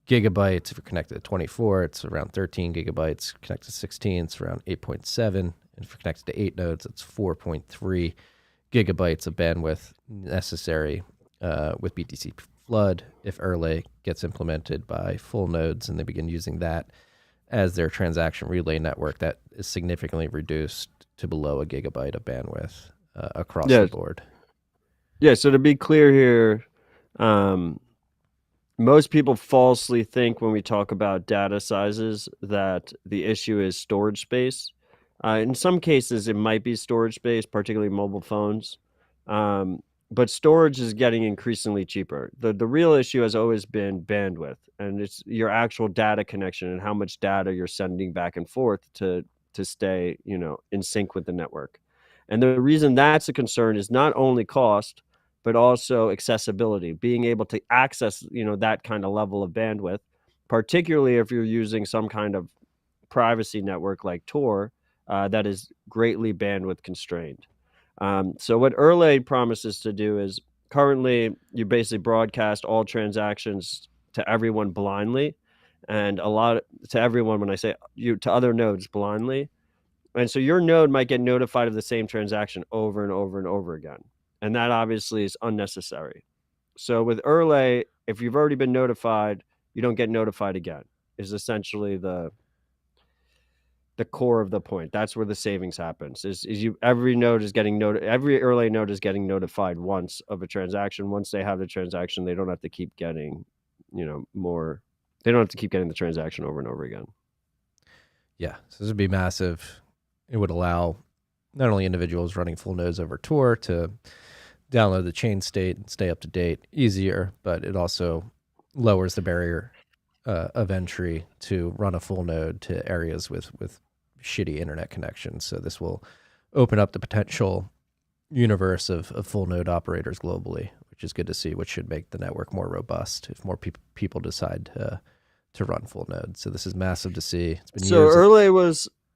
gigabytes. If you're connected to 24, it's around 13 gigabytes. Connected to 16, it's around 8.7. And if you're connected to 8 nodes, it's 4.3 gigabytes of bandwidth necessary with BTC Flood. If Erlay gets implemented by full nodes and they begin using that as their transaction relay network, that is significantly reduced to below a gigabyte of bandwidth across the board. Yeah, so to be clear here, most people falsely think when we talk about data sizes that the issue is storage space. In some cases, it might be storage space, particularly mobile phones. But storage is getting increasingly cheaper. The real issue has always been bandwidth, and it's your actual data connection and how much data you're sending back and forth to stay, in sync with the network. And the reason that's a concern is not only cost, but also accessibility, being able to access, that kind of level of bandwidth, particularly if you're using some kind of privacy network like Tor that is greatly bandwidth constrained. So what Erlay promises to do is currently you basically broadcast all transactions to everyone blindly, and to everyone, when I say to other nodes blindly. And so your node might get notified of the same transaction over and over and over again. And that obviously is unnecessary. So with Erlay, if you've already been notified, you don't get notified again, is essentially the core of the point. That's where the savings happens. Every Erlay node is getting notified once of a transaction. Once they have the transaction, they don't have to keep getting, more. They don't have to keep getting the transaction over and over again. Yeah, so this would be massive. It would allow not only individuals running full nodes over Tor to download the chain state and stay up to date easier, but it also lowers the barrier of entry to run a full node to areas with shitty internet connections. So this will open up the potential universe of full node operators globally, which is good to see, which should make the network more robust if more people decide to run full nodes. So this is massive to see. It's been years.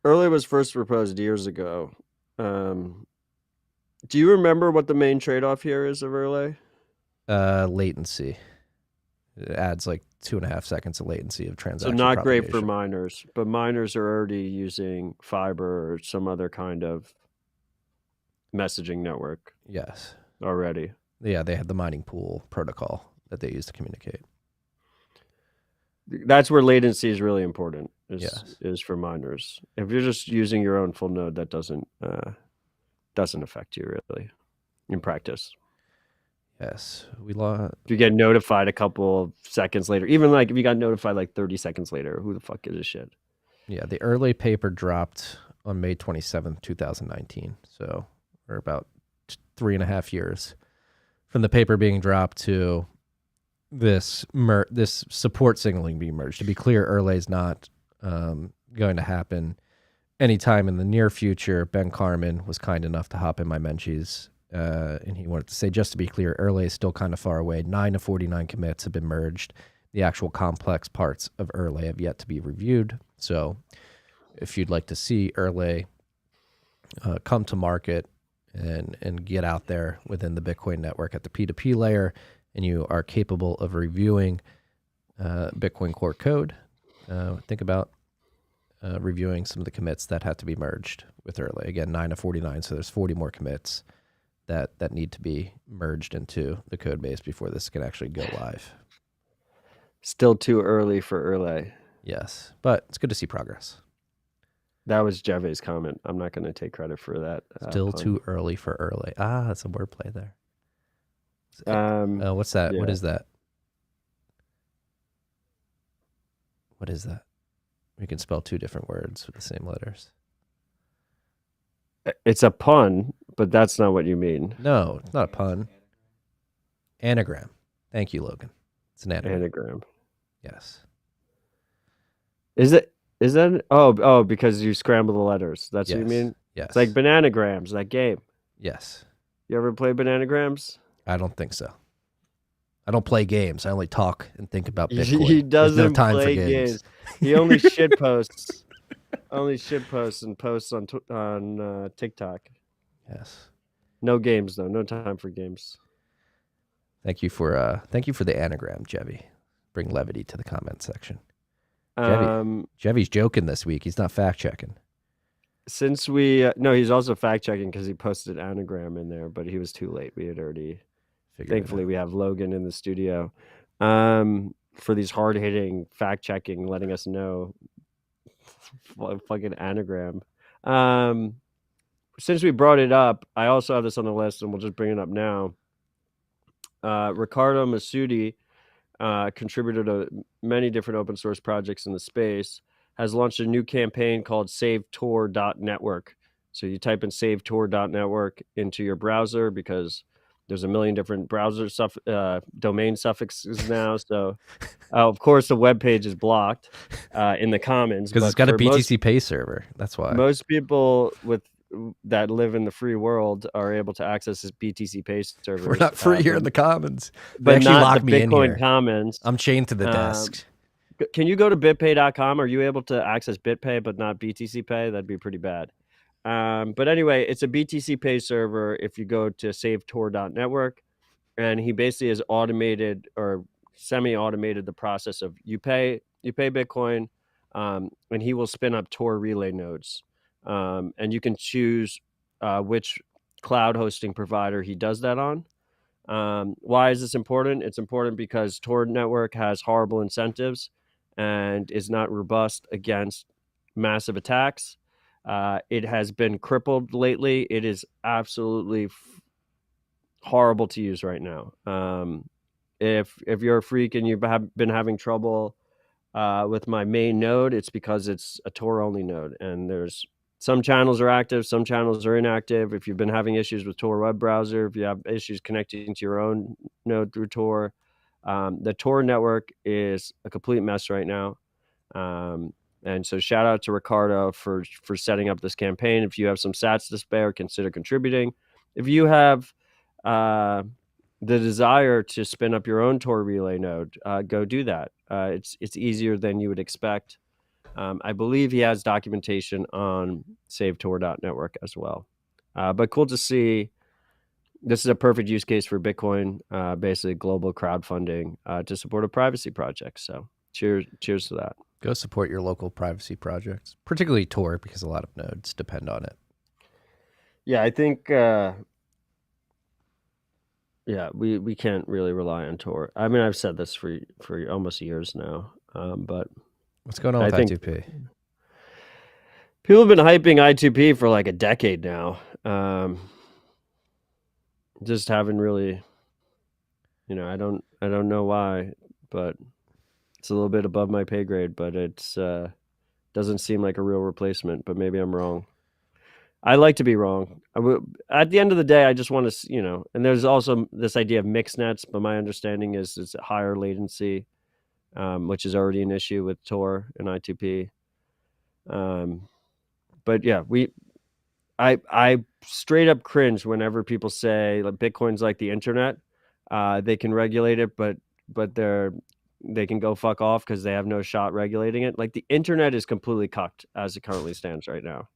Erlay was first proposed years ago. Do you remember what the main trade-off here is of Erlay? Latency. It adds like 2.5 seconds of latency of transaction. So not propagation. great for miners, but miners are already using fiber or some other kind of messaging network. Yes. Already. Yeah, they have the mining pool protocol that they use to communicate. That's where latency is really important. Is for miners. If you're just using your own full node, that doesn't affect you really in practice. Yes, if you get notified a couple of seconds later, even like if you got notified like 30 seconds later, who the fuck gives a shit? Yeah, the Erlay paper dropped on May 27th, 2019. So we're about 3.5 years from the paper being dropped to this support signaling being merged. To be clear, Erlay is not going to happen anytime in the near future. Ben Carmen was kind enough to hop in my Menchies. And he wanted to say, just to be clear, Erlay is still kind of far away. 9 of 49 commits have been merged. The actual complex parts of Erlay have yet to be reviewed. So if you'd like to see Erlay come to market and get out there within the Bitcoin network at the P2P layer, and you are capable of reviewing Bitcoin core code, think about reviewing some of the commits that have to be merged with Erlay. Again, 9 of 49, so there's 40 more commits that need to be merged into the code base before this can actually go live. Still too early for Erlay. Yes, but it's good to see progress. That was Jeve's comment. I'm not going to take credit for that. Still too early for Erlay. That's a wordplay there. What's that? Yeah. What is that? What is that? We can spell two different words with the same letters. It's a pun, but that's not what you mean. No, it's not a pun. Anagram. Thank you, Logan. It's an anagram. Anagram. Yes. Is it? Is that? Oh, because you scramble the letters. That's what you mean? Yes. It's like Bananagrams, that game. Yes. You ever play Bananagrams? I don't think so. I don't play games. I only talk and think about Bitcoin. He doesn't There's no time play for games. He only shit posts. Only shit posts and posts on TikTok. Yes. No games though. No time for games. Thank you for the anagram, Jevy. Bring levity to the comment section. Jevy's joking this week. He's not fact checking. Since we no, he's also fact checking because he posted anagram in there, but he was too late. We had already. Thankfully, we have Logan in the studio for these hard hitting fact checking, letting us know. Fucking anagram. Since we brought it up, I also have this on the list, and we'll just bring it up now. Ricardo Masudi, contributor to many different open source projects in the space, has launched a new campaign called SaveTOR.network. So you type in SaveTOR.network into your browser because there's a million different browser domain suffixes now. So, of course, the web page is blocked in the commons because it's got a BTC Pay server. That's why most people that live in the free world are able to access this BTC Pay server. We're not free here in the commons, but actually not lock the me Bitcoin in here. commons. I'm chained to the desk. Can you go to bitpay.com? Are you able to access BitPay but not BTC Pay? That'd be pretty bad. But anyway, it's a BTC Pay server if you go to SaveTOR.network, and he basically has automated or semi-automated the process of you pay Bitcoin, and he will spin up Tor relay nodes, and you can choose which cloud hosting provider he does that on. Why is this important? It's important because Tor network has horrible incentives and is not robust against massive attacks. It has been crippled lately. It is absolutely horrible to use right now. If you're a freak and you've been having trouble with my main node, it's because it's a Tor only node, and there's some channels are active, some channels are inactive. If you've been having issues with Tor web browser, if you have issues connecting to your own node through Tor, the Tor network is a complete mess right now. And so shout out to Ricardo for setting up this campaign. If you have some sats to spare, consider contributing. If you have the desire to spin up your own Tor relay node, go do that. It's easier than you would expect. I believe he has documentation on SaveTOR.network as well. But cool to see. This is a perfect use case for Bitcoin, basically global crowdfunding to support a privacy project. So cheers to that. Go support your local privacy projects, particularly Tor, because a lot of nodes depend on it. Yeah, I think we can't really rely on Tor. I mean, I've said this for almost years now, but what's going on with I2P? People have been hyping I2P for like a decade now. Just haven't really, I don't know why, but it's a little bit above my pay grade, but it's doesn't seem like a real replacement, but maybe I'm wrong. I like to be wrong. At the end of the day, I just want to, and there's also this idea of mixed nets, but my understanding is it's higher latency, which is already an issue with Tor and I2P. But yeah, I straight up cringe whenever people say like Bitcoin's like the internet. They can regulate it, but they can go fuck off because they have no shot regulating it. Like the internet is completely cucked as it currently stands right now.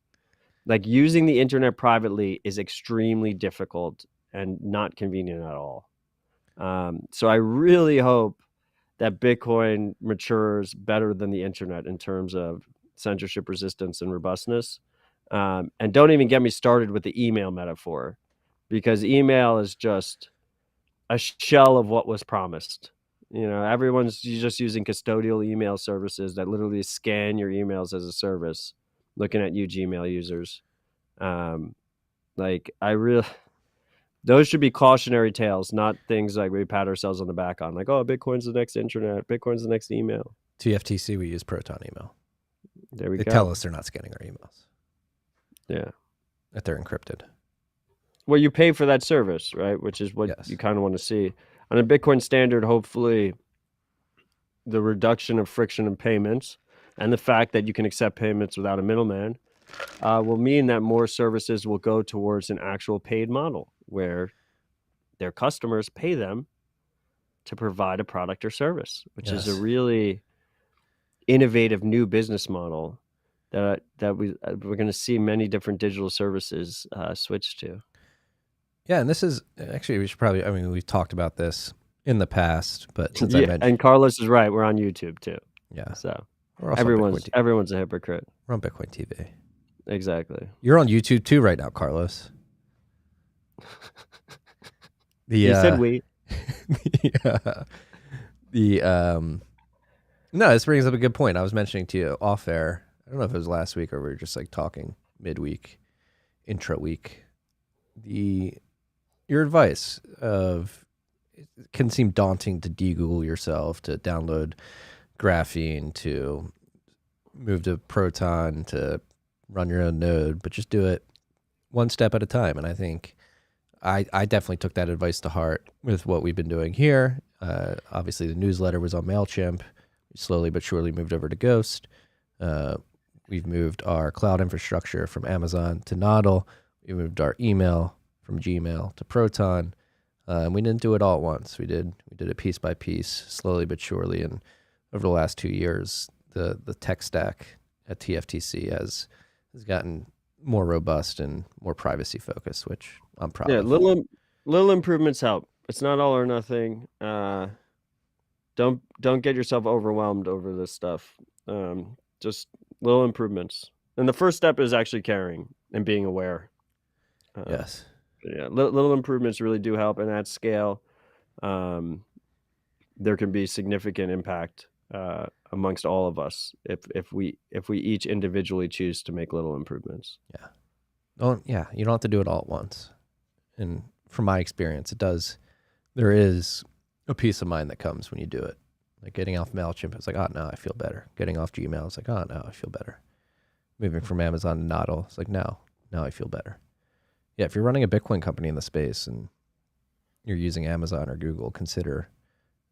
Like using the internet privately is extremely difficult and not convenient at all. So I really hope that Bitcoin matures better than the internet in terms of censorship resistance and robustness. And don't even get me started with the email metaphor, because email is just a shell of what was promised. Everyone's just using custodial email services that literally scan your emails as a service, looking at you Gmail users. Those should be cautionary tales, not things like we pat ourselves on the back on, like, oh, Bitcoin's the next internet, Bitcoin's the next email. TFTC, we use Proton email. There we go. They tell us they're not scanning our emails. Yeah. that they're encrypted. Well, you pay for that service, right? Which is what Yes. you kind of want to see. On a Bitcoin standard, hopefully the reduction of friction in payments and the fact that you can accept payments without a middleman will mean that more services will go towards an actual paid model where their customers pay them to provide a product or service, which is a Yes. really innovative new business model that we're going to see many different digital services switch to. Yeah, and this is actually, we should probably, I mean, we've talked about this in the past, but since I Yeah, mentioned, and Carlos is right. We're on YouTube too. yeah, So we're also on Bitcoin TV. everyone's a hypocrite. We're on Bitcoin TV. Exactly. You're on YouTube too right now, Carlos. He said we. No, this brings up a good point. I was mentioning to you off air. I don't know if it was last week or we were just like talking midweek, intra week. Your advice of it can seem daunting to de-Google yourself, to download Graphene, to move to Proton, to run your own node, but just do it one step at a time. And I think I definitely took that advice to heart with what we've been doing here. Obviously, the newsletter was on MailChimp. We slowly but surely moved over to Ghost. We've moved our cloud infrastructure from Amazon to HodlHodl. We moved our email from Gmail to Proton. We didn't do it all at once. We did it piece by piece, slowly but surely. And over the last 2 years, the tech stack at TFTC has gotten more robust and more privacy focused, which I'm proud of. Little improvements help. It's not all or nothing. Don't get yourself overwhelmed over this stuff. Just little improvements. And the first step is actually caring and being aware. Yes. Yeah, little improvements really do help, and at scale, there can be significant impact amongst all of us if we each individually choose to make little improvements. Yeah. Oh, yeah. You don't have to do it all at once. And from my experience, there is a peace of mind that comes when you do it. Like getting off MailChimp, it's like, oh, no, I feel better. Getting off Gmail, it's like, oh, no, I feel better. Moving from Amazon to HodlHodl, it's like, no, now I feel better. Yeah, if you're running a Bitcoin company in the space and you're using Amazon or Google, consider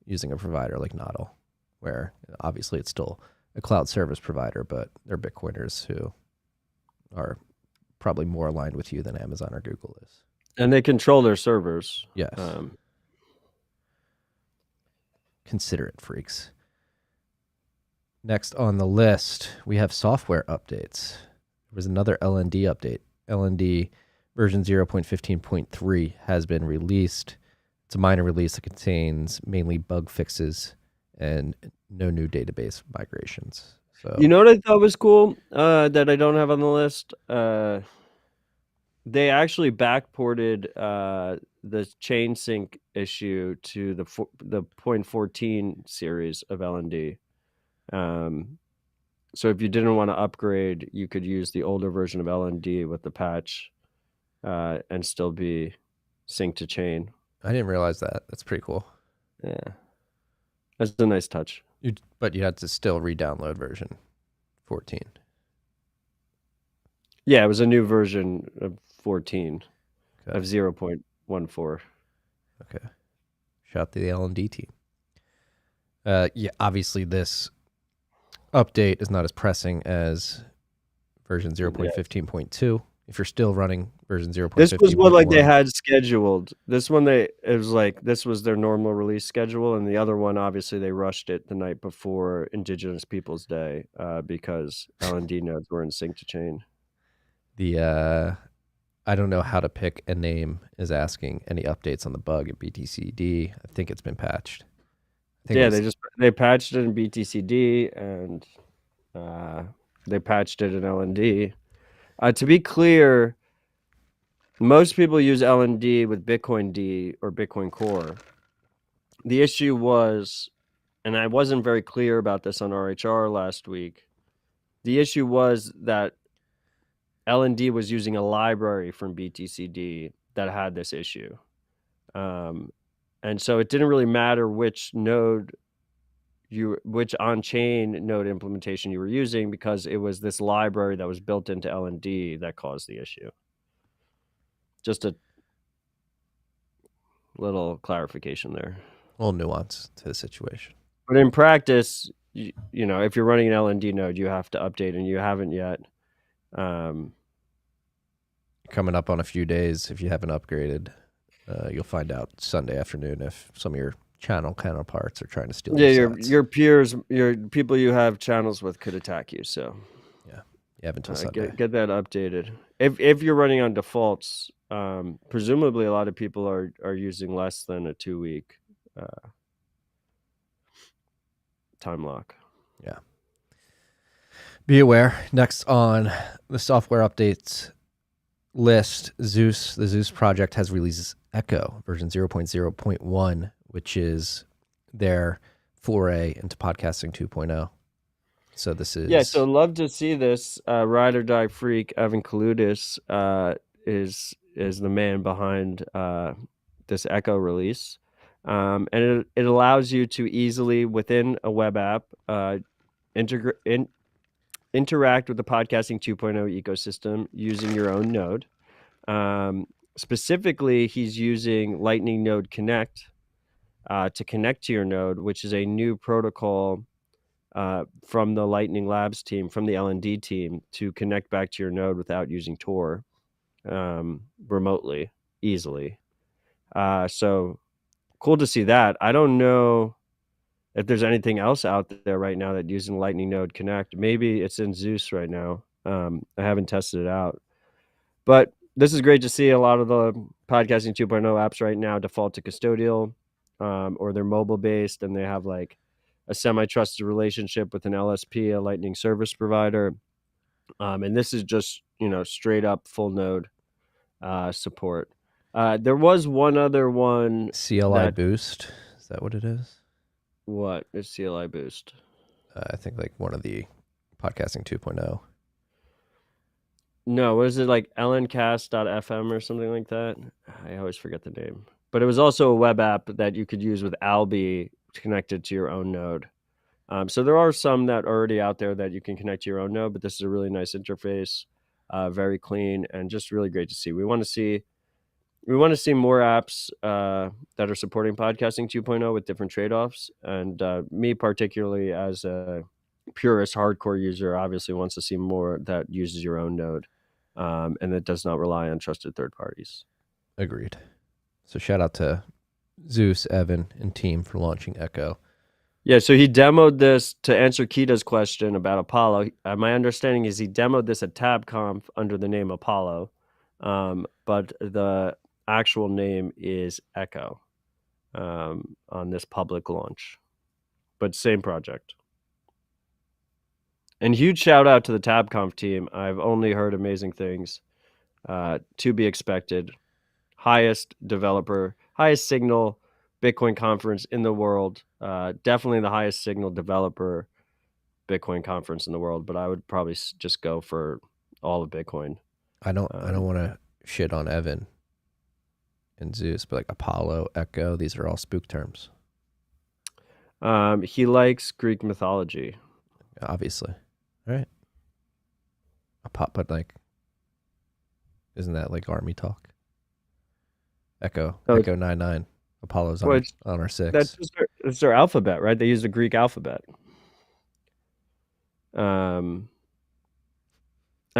using a provider like HodlHodl, where obviously it's still a cloud service provider, but they're Bitcoiners who are probably more aligned with you than Amazon or Google is. And they control their servers. Yes. Consider it, freaks. Next on the list, we have software updates. There was another LND update. LND version 0.15.3 has been released. It's a minor release that contains mainly bug fixes and no new database migrations. So, you know what I thought was cool that I don't have on the list? They actually backported the chain sync issue to the 0.14 series of LND. So if you didn't want to upgrade, you could use the older version of LND with the patch and still be synced to chain. I didn't realize that. That's pretty cool. Yeah. That's a nice touch. But you had to still re-download version 14. Yeah, it was a new version of 14 Okay. of 0.14. Okay. Shout out to the LND team. Yeah, obviously this update is not as pressing as version 0.15.2. If you're still running version 0.15.1. This was what like they had scheduled. This one it was like this was their normal release schedule, and the other one obviously they rushed it the night before Indigenous Peoples Day because LND nodes were in sync to chain. I don't know how to pick a name is asking any updates on the bug at BTCD. I think it's been patched. Yeah, they patched it in BTCD and they patched it in LND. To be clear, most people use LND with Bitcoin D or Bitcoin Core. The issue was, and I wasn't very clear about this on RHR last week, the issue was that LND was using a library from BTCD that had this issue. And so it didn't really matter which on-chain node implementation you were using because it was this library that was built into LND that caused the issue. Just a little clarification there. A little nuance to the situation. But in practice, you know, if you're running an LND node, you have to update, and you haven't yet. Coming up on a few days, if you haven't upgraded, you'll find out Sunday afternoon if some of your channel counterparts are trying to steal your peers, your people you have channels with could attack you. So yeah, you have until Sunday. Get that updated. If you're running on defaults, presumably a lot of people are using less than a 2-week time lock. Yeah. Be aware. Next on the software updates list, the Zeus project has released Echo version 0.0.1, which is their foray into podcasting 2.0. So this is so love to see this. Ride or Die Freak Evan Kaludis is the man behind this Echo release, and it allows you to easily within a web app interact with the podcasting 2.0 ecosystem using your own node. Specifically, he's using Lightning Node Connect to connect to your node, which is a new protocol from the Lightning Labs team, from the LND team, to connect back to your node without using Tor remotely, easily. So cool to see that. I don't know if there's anything else out there right now that using Lightning Node Connect. Maybe it's in Zeus right now. I haven't tested it out. But this is great to see. A lot of the podcasting 2.0 apps right now default to custodial, or they're mobile based, and they have like a semi-trusted relationship with an LSP, a Lightning service provider. And this is just, you know, straight up full node support. There was one other one. CLI Boost. Is that what it is? What is CLI Boost? I think like one of the podcasting 2.0. No, what is it, like lncast.fm or something like that? I always forget the name. But it was also a web app that you could use with Alby connected to your own node. So there are some that are already out there that you can connect to your own node, but this is a really nice interface, very clean, and just really great to see. We want to see more apps that are supporting podcasting 2.0 with different trade-offs. And me particularly, as a purist hardcore user, obviously wants to see more that uses your own node and that does not rely on trusted third parties. Agreed. So shout out to Zeus, Evan, and team for launching Echo. Yeah, so he demoed this to answer Kita's question about Apollo. My understanding is he demoed this at TabConf under the name Apollo, but the actual name is Echo on this public launch, but same project. And huge shout out to the TabConf team. I've only heard amazing things. To be expected. Highest signal Bitcoin conference in the world. Definitely the highest signal developer Bitcoin conference in the world, but I would probably just go for all of Bitcoin. I don't want to shit on Evan and Zeus, but like Apollo, Echo, these are all spook terms. He likes Greek mythology. Obviously. All right. But like, isn't that like army talk? Echo 99. Apollo's on our 6. That's their alphabet, right? They use the Greek alphabet. I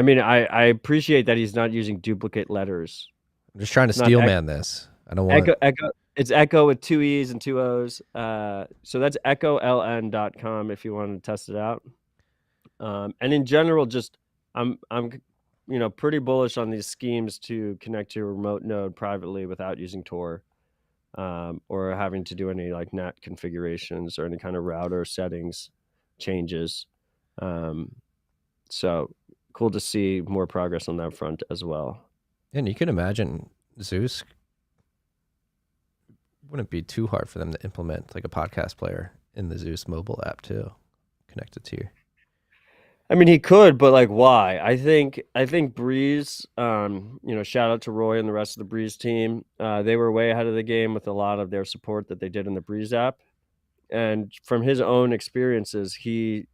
mean, I appreciate that he's not using duplicate letters. I'm just trying to steel man this. I don't want Echo. It's Echo with 2 E's and 2 O's. So that's EchoLN.com if you want to test it out. And in general, just I'm pretty bullish on these schemes to connect to a remote node privately without using Tor, or having to do any like NAT configurations or any kind of router settings changes. So cool to see more progress on that front as well. And you can imagine Zeus wouldn't be too hard for them to implement like a podcast player in the Zeus mobile app too, connected to you. I mean, he could, but like, why? I think Breeze, shout out to Roy and the rest of the Breeze team. They were way ahead of the game with a lot of their support that they did in the Breeze app. And from his own experiences, he's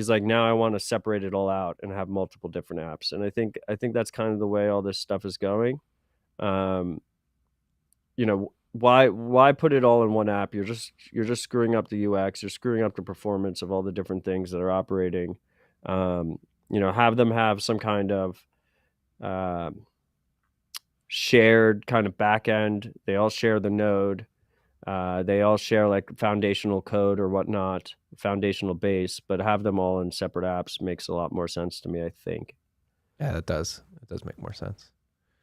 like, now I want to separate it all out and have multiple different apps. And I think that's kind of the way all this stuff is going. You know, why put it all in one app? You're just screwing up the UX. You're screwing up the performance of all the different things that are operating. You know, have them have some kind of shared kind of backend. They all share the node. They all share like foundational code or whatnot, foundational base, but have them all in separate apps makes a lot more sense to me, I think. Yeah, it does. It does make more sense.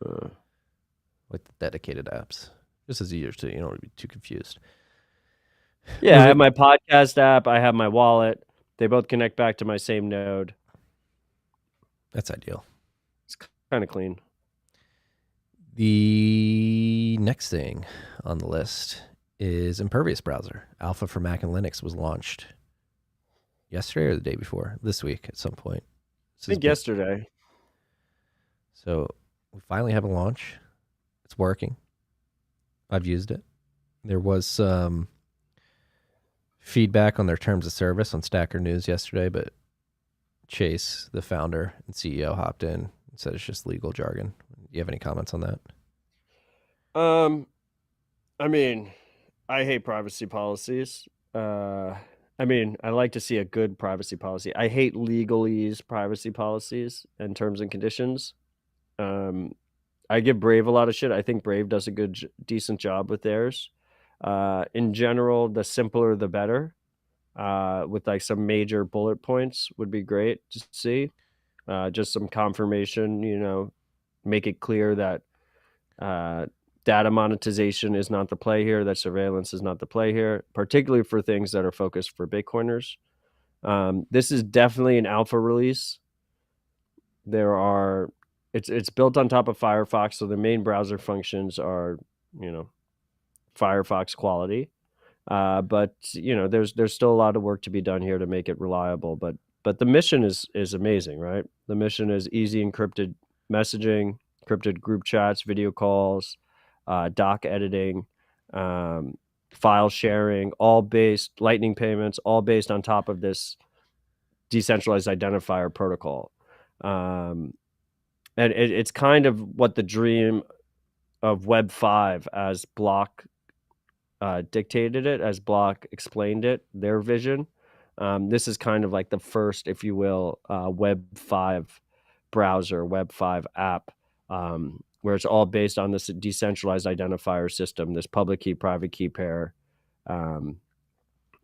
With the dedicated apps. Just as easier to, you don't want to be too confused. Yeah, I have my podcast app. I have my wallet. They both connect back to my same node. That's ideal. It's kind of clean. The next thing on the list is Impervious browser. Alpha for Mac and Linux was launched yesterday or the day before, this week at some point. I think yesterday. So we finally have a launch. It's working. I've used it. There was some feedback on their terms of service on Stacker News yesterday, but Chase, the founder and CEO, hopped in and said it's just legal jargon. Do you have any comments on that? I mean, I hate privacy policies. I mean, I like to see a good privacy policy. I hate legalese privacy policies and terms and conditions. I give Brave a lot of shit. I think Brave does a decent job with theirs. In general, the simpler the better. With like some major bullet points would be great to see. Just some confirmation, you know, make it clear that data monetization is not the play here, that surveillance is not the play here, particularly for things that are focused for Bitcoiners. This is definitely an alpha release. It's built on top of Firefox, so the main browser functions are, you know, Firefox quality. But you know, there's still a lot of work to be done here to make it reliable. But the mission is amazing, right? The mission is easy encrypted messaging, encrypted group chats, video calls, doc editing, file sharing, all based Lightning payments, all based on top of this decentralized identifier protocol. And it's kind of what the dream of Web 5 as Block dictated it, as Block explained it, their vision. This is kind of like the first, if you will, Web 5 browser, Web 5 app, where it's all based on this decentralized identifier system, this public key, private key pair, to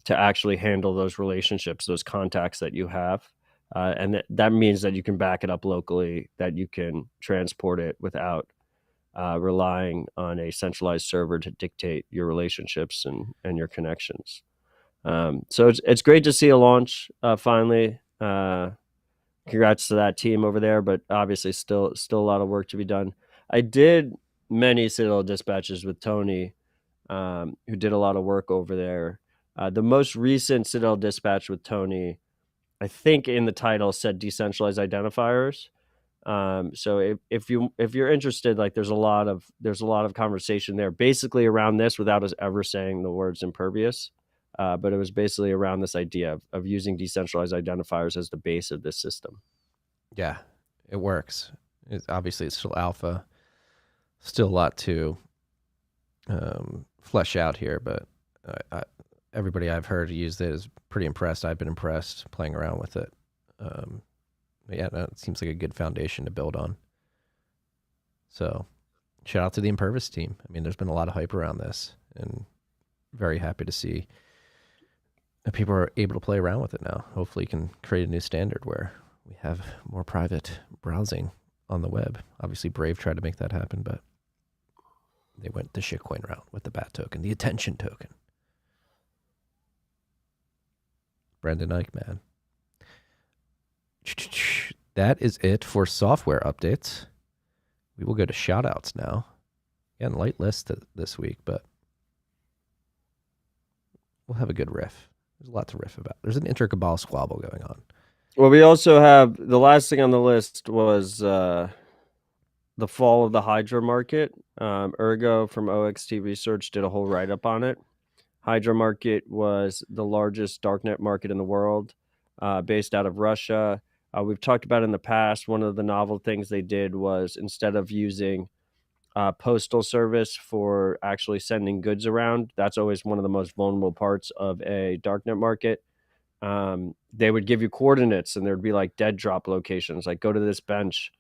actually handle those relationships, those contacts that you have. And that means that you can back it up locally, that you can transport it without relying on a centralized server to dictate your relationships and your connections. So it's great to see a launch finally. Congrats to that team over there, but obviously still a lot of work to be done. I did many Citadel dispatches with Tony, who did a lot of work over there. The most recent Citadel dispatch with Tony, I think in the title said decentralized identifiers. So if you're interested, like there's a lot of conversation there, basically around this, without us ever saying the words Impervious. But it was basically around this idea of using decentralized identifiers as the base of this system. Yeah, it works. Obviously, it's still alpha. Still a lot to flesh out here, but everybody I've heard use it is pretty impressed. I've been impressed playing around with it. Yeah, it seems like a good foundation to build on. So, shout out to the Impervious team. I mean, there's been a lot of hype around this, and very happy to see that people are able to play around with it now. Hopefully, you can create a new standard where we have more private browsing on the web. Obviously, Brave tried to make that happen, but they went the shitcoin route with the BAT token, the attention token. Brendan Ike, man. That is it for software updates. We will go to shoutouts now. Again, light list this week, but we'll have a good riff. There's a lot to riff about. There's an Inter-Cabal Squabble going on. Well, we also have the last thing on the list was the fall of the Hydra market. Ergo from OXT Research did a whole write-up on it. Hydra market was the largest darknet market in the world, based out of Russia. We've talked about in the past, one of the novel things they did was, instead of using postal service for actually sending goods around. That's always one of the most vulnerable parts of a darknet market. They would give you coordinates, and there'd be like dead drop locations, like go to this bench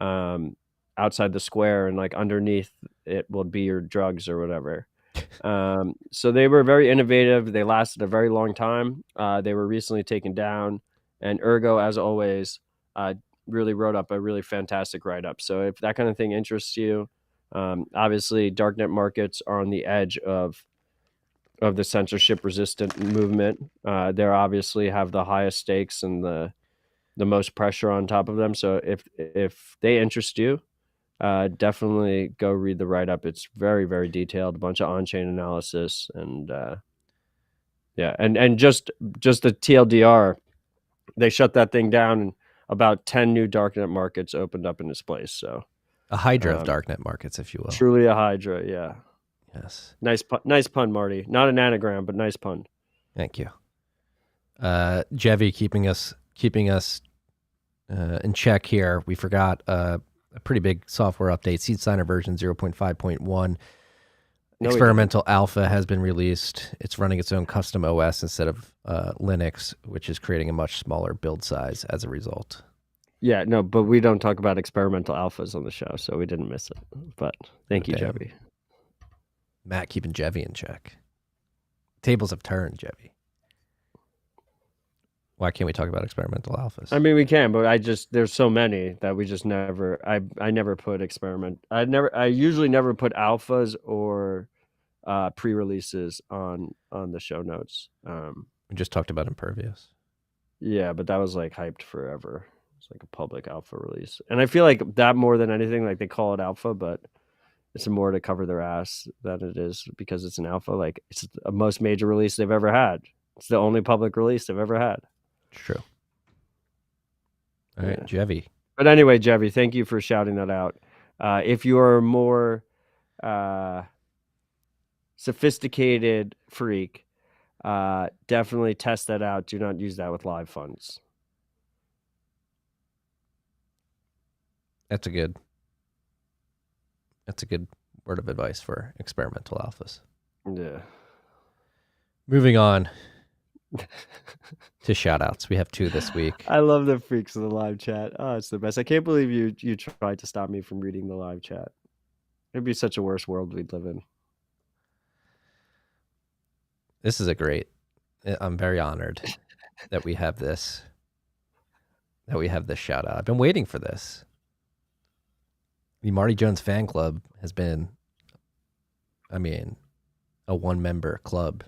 outside the square, and like underneath it will be your drugs or whatever. So they were very innovative. They lasted a very long time. They were recently taken down, and Ergo, as always, really wrote up a really fantastic write-up. So if that kind of thing interests you, obviously darknet markets are on the edge of the censorship resistant movement. They obviously have the highest stakes and the most pressure on top of them. So if they interest you, definitely go read the write-up. It's very, very detailed, a bunch of on-chain analysis, and and just the TLDR, they shut that thing down, and about 10 new darknet markets opened up in its place. So a Hydra of darknet markets, if you will. Truly a Hydra, yeah. Yes. Nice pun, Marty. Not an anagram, but nice pun. Thank you. Jevy keeping us in check here. We forgot a pretty big software update. Seed Signer version 0.5.1. Experimental alpha has been released. It's running its own custom OS instead of Linux, which is creating a much smaller build size as a result. Yeah, no, but we don't talk about experimental alphas on the show, so we didn't miss it. But thank you, Jevy. Matt keeping Jevy in check. Tables have turned, Jevy. Why can't we talk about experimental alphas? I mean, we can, but there's so many that we just never. I never put experiment. I usually never put alphas or pre-releases on the show notes. We just talked about Impervious. Yeah, but that was like hyped forever. It's like a public alpha release, and I feel like that more than anything, like they call it alpha, but it's more to cover their ass than it is because it's an alpha. Like it's the most major release they've ever had. It's the only public release they've ever had. True. All right, Jevy. But anyway, Jevy, thank you for shouting that out. If you are a more sophisticated freak, definitely test that out. Do not use that with live funds. That's a good word of advice for experimental alphas. Yeah. Moving on to shoutouts. We have 2 this week. I love the freaks in the live chat. Oh, it's the best. I can't believe you tried to stop me from reading the live chat. It'd be such a worse world we'd live in. This is I'm very honored that we have this shout out. I've been waiting for this. The Marty Jones fan club has been, a 1-member club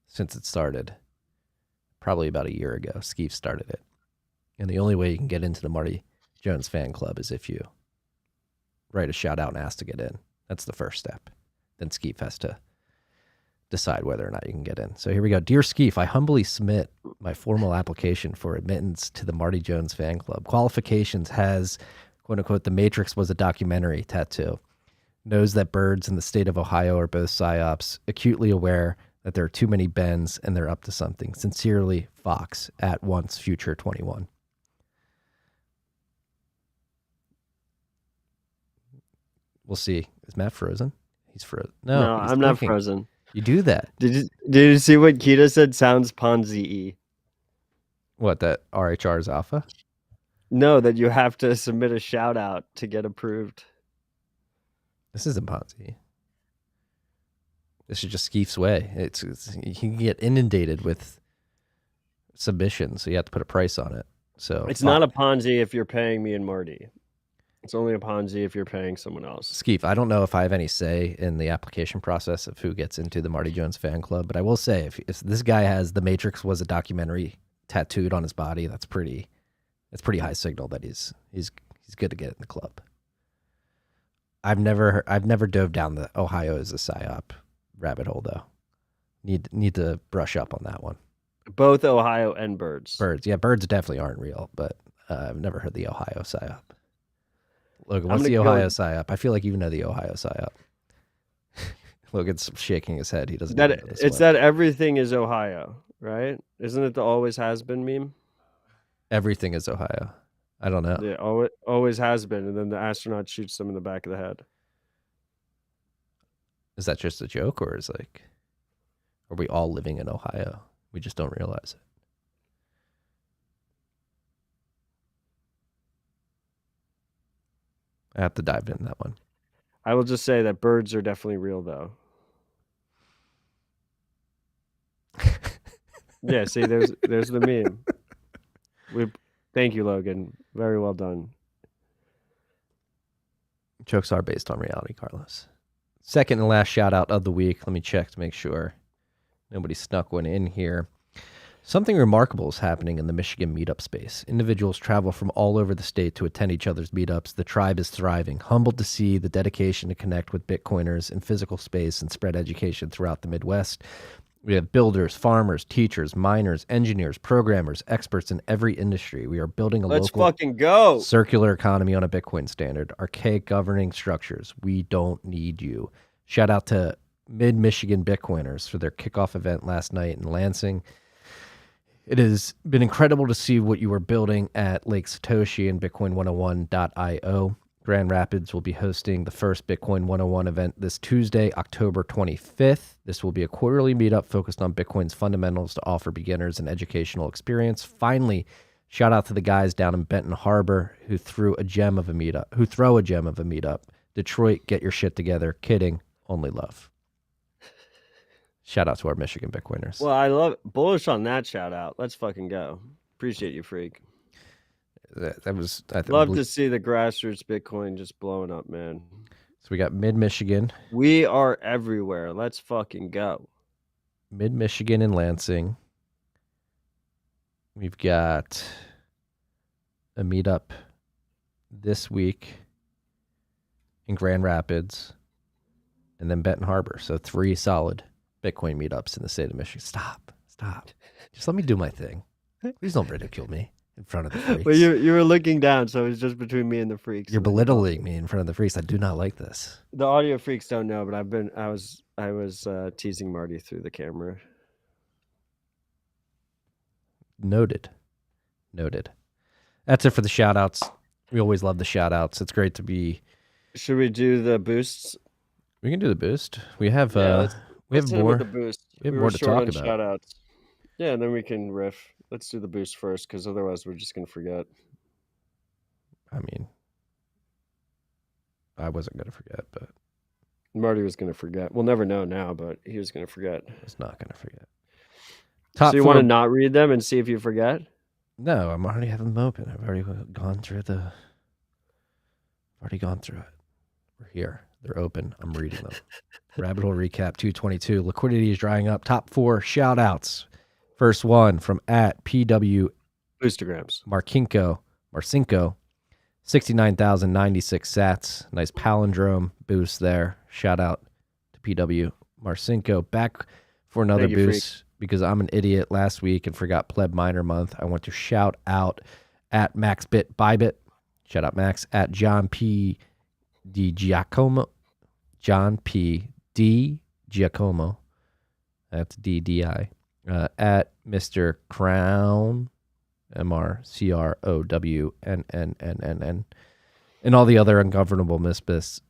since it started. Probably about a year ago. Skeef started it. And the only way you can get into the Marty Jones fan club is if you write a shout out and ask to get in. That's the first step. Then Skeef has to decide whether or not you can get in. So here we go. Dear Skeef, I humbly submit my formal application for admittance to the Marty Jones fan club. Qualifications has, quote unquote, The Matrix was a documentary tattoo. Knows that birds in the state of Ohio are both psyops. Acutely aware that there are too many Bens and they're up to something. Sincerely, Fox, at once future 21. We'll see. Is Matt frozen? He's frozen. No, I'm not frozen. You do that. Did you see what Kita said? Sounds Ponzi-y. What, that RHR is alpha? No, that you have to submit a shout out to get approved. This isn't Ponzi. This is just Skeef's way. It's you can get inundated with submissions, so you have to put a price on it. So it's not a Ponzi if you're paying me and Marty. It's only a Ponzi if you're paying someone else. Skeef, I don't know if I have any say in the application process of who gets into the Marty Jones fan club, but I will say if this guy has The Matrix was a documentary tattooed on his body, that's pretty high signal that he's good to get in the club. I've never dove down the Ohio is a psyop rabbit hole though. Need to brush up on that one. Both Ohio and birds. Birds, yeah, birds definitely aren't real, but I've never heard the Ohio psyop. Logan, what's the Ohio psyop? I feel like you know the Ohio psyop. Logan's shaking his head. He doesn't know this it's that everything is Ohio, right? Isn't it the always has been meme? Everything is Ohio. I don't know. Yeah, always has been, and then the astronaut shoots them in the back of the head. Is that just a joke, or are we all living in Ohio? We just don't realize it. I have to dive in that one. I will just say that birds are definitely real, though. Yeah, see, there's the meme. Thank you, Logan. Very well done. Jokes are based on reality, Carlos. Second and last shout out of the week. Let me check to make sure nobody snuck one in here. Something remarkable is happening in the Michigan meetup space. Individuals travel from all over the state to attend each other's meetups. The tribe is thriving. Humbled to see the dedication to connect with Bitcoiners in physical space and spread education throughout the Midwest. We have builders, farmers, teachers, miners, engineers, programmers, experts in every industry. We are building a Let's local fucking go. circular economy on a Bitcoin standard. Archaic governing structures. We don't need you. Shout out to Mid-Michigan Bitcoiners for their kickoff event last night in Lansing. It has been incredible to see what you are building at Lake Satoshi and Bitcoin101.io. Grand Rapids will be hosting the first Bitcoin 101 event this Tuesday, October 25th. This will be a quarterly meetup focused on Bitcoin's fundamentals to offer beginners an educational experience. Finally, shout out to the guys down in Benton Harbor who throw a gem of a meetup. Detroit, get your shit together. Kidding, only love. Shout out to our Michigan Bitcoiners. Well, I love bullish on that shout out. Let's fucking go. Appreciate you, freak. That was love to see the grassroots Bitcoin just blowing up, man. So we got Mid-Michigan. We are everywhere. Let's fucking go. Mid-Michigan and Lansing. We've got a meetup this week in Grand Rapids and then Benton Harbor. So 3 solid Bitcoin meetups in the state of Michigan. Stop. Just let me do my thing. Please don't ridicule me in front of the freaks. Well, you were looking down, so it was just between me and the freaks. You're belittling me in front of the freaks. I do not like this. The audio freaks don't know, but I was teasing Marty through the camera. Noted. That's it for the shout outs. We always love the shout outs. It's great to be. Should we do the boosts? We can do the boost. We have let's hit more. The boost. We have more to talk about. Shout outs. Yeah, and then we can riff. Let's do the boost first, because otherwise we're just gonna forget. I mean, I wasn't gonna forget, but Marty was gonna forget. We'll never know now, but he was gonna forget. I was not gonna forget. So you want to not read them and see if you forget? No, I'm already having them open. I've already gone through it. We're here. They're open. I'm reading them. Rabbit Hole Recap 222. Liquidity is drying up. Top 4 shout outs. First one from @PW Boostagrams. Marcinko. 69,096 sats. Nice palindrome boost there. Shout out to PW Marcinko. Back for another boost because I'm an idiot last week and forgot Pleb Minor Month. I want to shout out at MaxBitBybit. Shout out Max. At John P. D. Giacomo. That's DDI. At Mr. Crown. MRCROWNNNNN, and all the other ungovernable misfits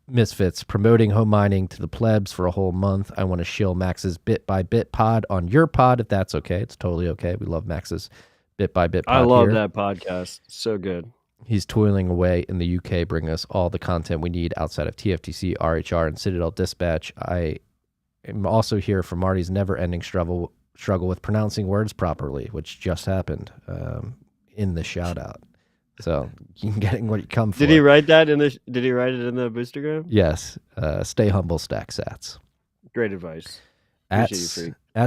promoting home mining to the plebs for a whole month. I want to shill Max's Bit by Bit pod on your pod, if that's okay. It's totally okay. We love Max's Bit by Bit pod. I love that podcast. So good. He's toiling away in the UK, bringing us all the content we need outside of TFTC, RHR, and Citadel Dispatch. I am also here for Marty's never-ending struggle with pronouncing words properly, which just happened in the shout out. So you're getting what you come for. Did he write that did he write it in the boostergram? Yes. Stay humble, stack sats. Great advice. At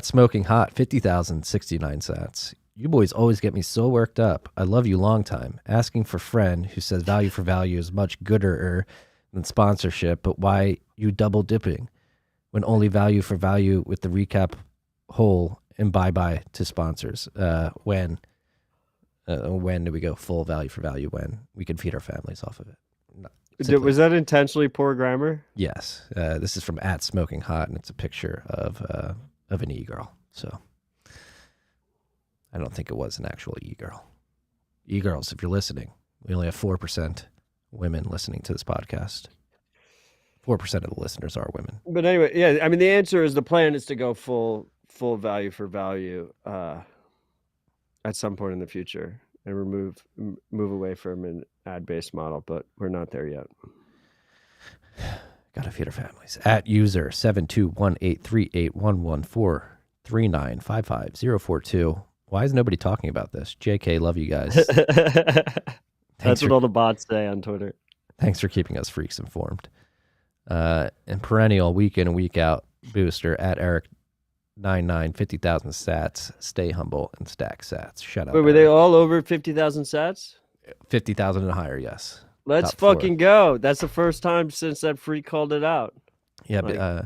Smoking Hot, 50,069 sats. You boys always get me so worked up. I love you long time. Asking for friend who says value for value is much gooder than sponsorship, but why you double dipping when only value for value with the recap whole and bye-bye to sponsors? When do we go full value for value? When we can feed our families off of it? Was that intentionally poor grammar? Yes. This is from at Smoking Hot, and it's a picture of an e-girl. So I don't think it was an actual e-girl. E-girls, if you're listening, we only have 4% women listening to this podcast. 4% of the listeners are women. But anyway, yeah, I mean, the answer is the plan is to go full value for value at some point in the future and move away from an ad-based model, but we're not there yet. Gotta feed our families. At user 72183811439550042. Why is nobody talking about this? JK, love you guys. That's what all the bots say on Twitter. Thanks for keeping us freaks informed. And perennial week in and week out booster at Eric99, 50,000 sats. Stay humble and stack sats. Shut up. Wait, were they all over 50,000 sats? 50,000 and higher, yes. Let's fucking go. That's the first time since that freak called it out. Yeah, like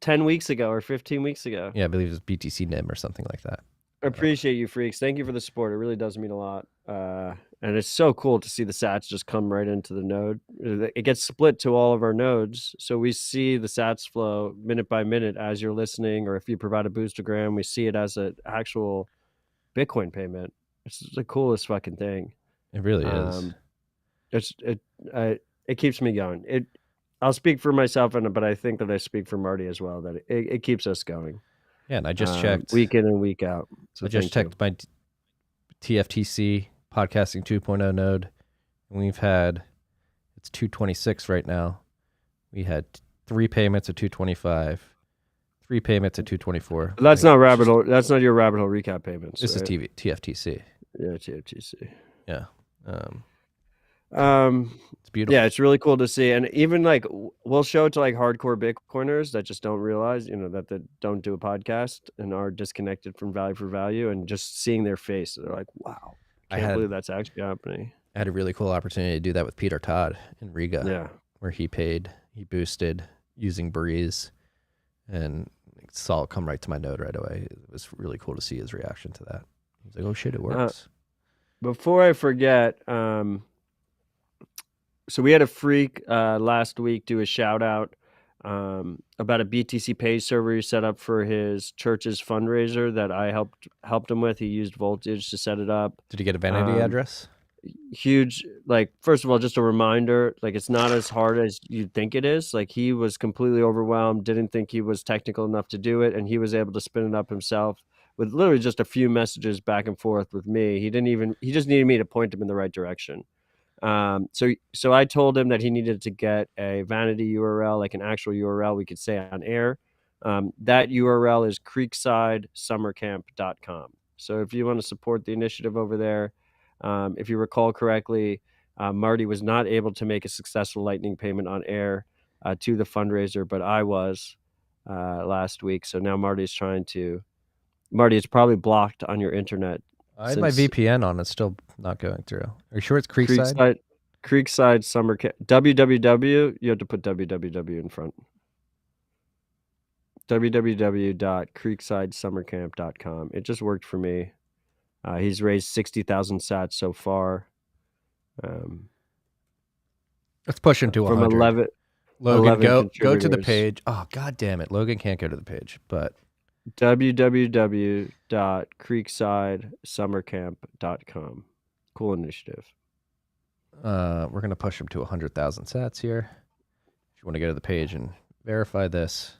10 weeks ago or 15 weeks ago. Yeah, I believe it was BTC NIM or something like that. I appreciate you, freaks. Thank you for the support. It really does mean a lot. And it's so cool to see the sats just come right into the node. It gets split to all of our nodes. So we see the sats flow minute by minute as you're listening, or if you provide a boostagram, we see it as an actual Bitcoin payment. It's the coolest fucking thing. It really is. It keeps me going. I'll speak for myself, but I think that I speak for Marty as well, that it keeps us going. Yeah, and I just checked. Week in and week out. So I just checked my TFTC podcasting 2.0 node. And we've had, it's 226 right now. We had 3 payments at 225, 3 payments at 224. That's not rabbit hole. That's not your rabbit hole recap payments. This right? is TFTC. Yeah, TFTC. Yeah. It's beautiful. Yeah, it's really cool to see. And even like we'll show it to like hardcore Bitcoiners that just don't realize, that don't do a podcast and are disconnected from value for value, and just seeing their face, they're like, wow, can't believe that's actually happening. I had a really cool opportunity to do that with Peter Todd in Riga. Yeah. Where he boosted using Braiins, and saw it come right to my node right away. It was really cool to see his reaction to that. He's like, oh shit, it works. Before I forget, so we had a freak last week do a shout out about a BTC Pay server he set up for his church's fundraiser that I helped him with. He used Voltage to set it up. Did he get a vanity address? Huge, first of all, just a reminder, it's not as hard as you'd think it is. He was completely overwhelmed, didn't think he was technical enough to do it, and he was able to spin it up himself with literally just a few messages back and forth with me. He just needed me to point him in the right direction. So I told him that he needed to get a vanity URL, an actual URL we could say on air. That URL is creeksideSummerCamp.com. So if you want to support the initiative over there, if you recall correctly, Marty was not able to make a successful Lightning payment on air to the fundraiser, but I was last week. So now Marty, it's probably blocked on your internet. I had my VPN on. It's still not going through. Are you sure it's Creekside? Creekside Summer Camp. www. You have to put www in front. www.creeksidesummercamp.com. It just worked for me. He's raised 60,000 sats so far. Let's push him to 100. From 11. Logan, go to the page. Oh, God damn it. Logan can't go to the page, but www.creeksidesummercamp.com. Cool initiative. We're going to push him to 100,000 sats here. If you want to go to the page and verify this,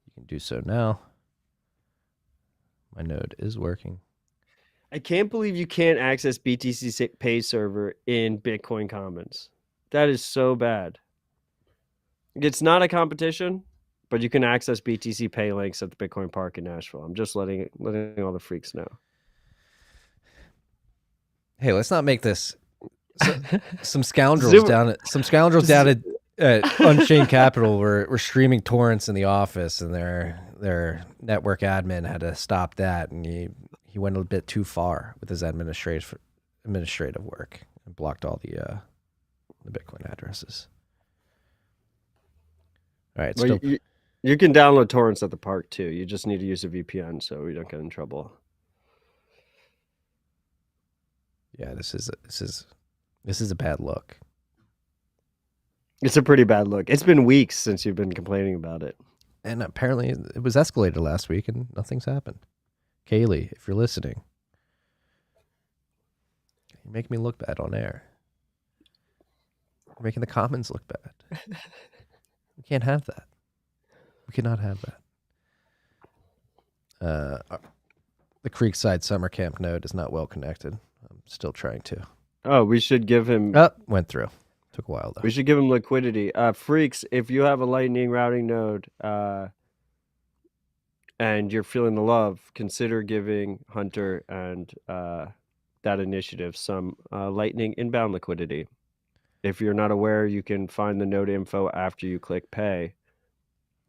you can do so now. My node is working. I can't believe you can't access BTC Pay server in Bitcoin Commons. That is so bad. It's not a competition, but you can access BTC Pay links at the Bitcoin Park in Nashville. I'm just letting all the freaks know. Hey, let's not make this some scoundrels down at Unchained Capital were streaming torrents in the office, and their network admin had to stop that, and he went a bit too far with his administrative work and blocked all the Bitcoin addresses. All right, well, you can download torrents at the park too. You just need to use a VPN so we don't get in trouble. Yeah, this is a bad look. It's a pretty bad look. It's been weeks since you've been complaining about it. And apparently it was escalated last week and nothing's happened. Kaylee, if you're listening, you make me look bad on air. You're making the Commons look bad. We can't have that. We cannot have that. The Creekside summer camp node is not well connected. I'm still trying to. Oh, we should give him. Went through. Took a while though. We should give him liquidity. Freaks, if you have a Lightning routing node and you're feeling the love, consider giving Hunter and that initiative some Lightning inbound liquidity. If you're not aware, you can find the node info after you click pay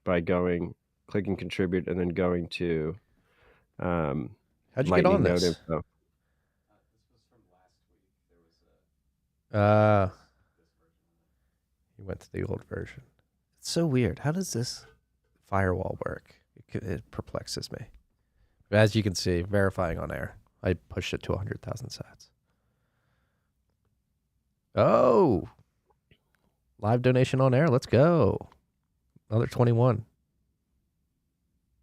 by clicking contribute and then going to How'd you Lightning get on node this? info. You went to the old version. It's so weird. How does this firewall work? It perplexes me. But as you can see, verifying on air, I pushed it to 100,000 sats. Oh, live donation on air. Let's go. Another 21.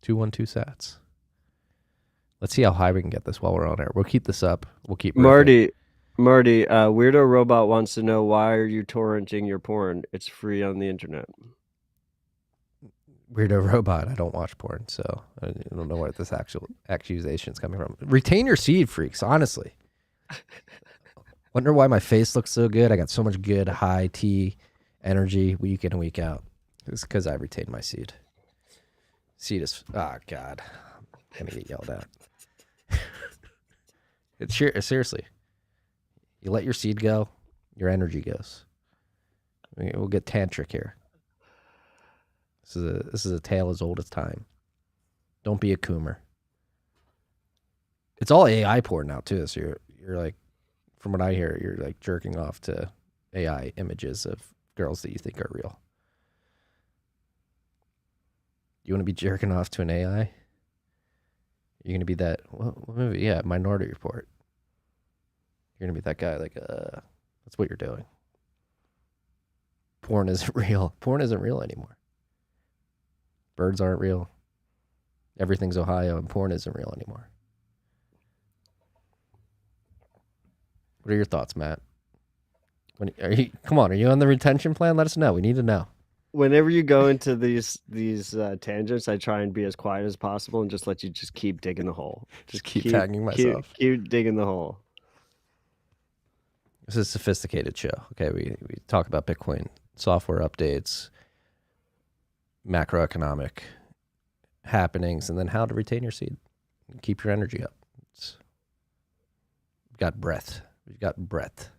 212 sats. Let's see how high we can get this while we're on air. We'll keep this up. We'll keep Marty, Weirdo Robot wants to know, why are you torrenting your porn? It's free on the internet. Weirdo Robot, I don't watch porn, so I don't know where this actual accusation is coming from. Retain your seed, freaks, honestly. Wonder why my face looks so good. I got so much good high T energy week in and week out. It's because I retained my seed. Seed is, oh God, I'm gonna get yelled at. It's seriously. You let your seed go, your energy goes. We'll get tantric here. This is a tale as old as time. Don't be a coomer. It's all AI porn now too. So you're like, from what I hear, you're like jerking off to AI images of girls that you think are real. You want to be jerking off to an AI? You're gonna be that what movie? Yeah, Minority Report. You're gonna be that guy. Like, that's what you're doing. Porn isn't real. Porn isn't real anymore. Birds aren't real. Everything's Ohio, and porn isn't real anymore. What are your thoughts, Matt? Come on, are you on the retention plan? Let us know. We need to know. Whenever you go into these tangents, I try and be as quiet as possible and just let you just keep digging the hole. Just keep tagging myself. Keep digging the hole. This is a sophisticated show. Okay, we talk about Bitcoin, software updates, macroeconomic happenings, and then how to retain your seed and keep your energy up. We've got breadth. We've got breadth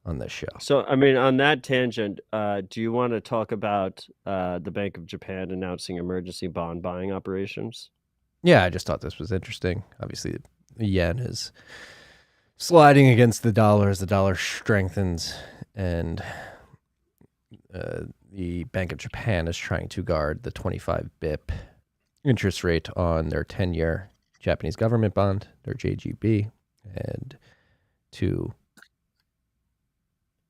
on this show. So, I mean, on that tangent, do you want to talk about the Bank of Japan announcing emergency bond buying operations? Yeah, I just thought this was interesting. Obviously, the yen is sliding against the dollar as the dollar strengthens, and the Bank of Japan is trying to guard the 25 BIP interest rate on their 10-year Japanese government bond, their JGB, and to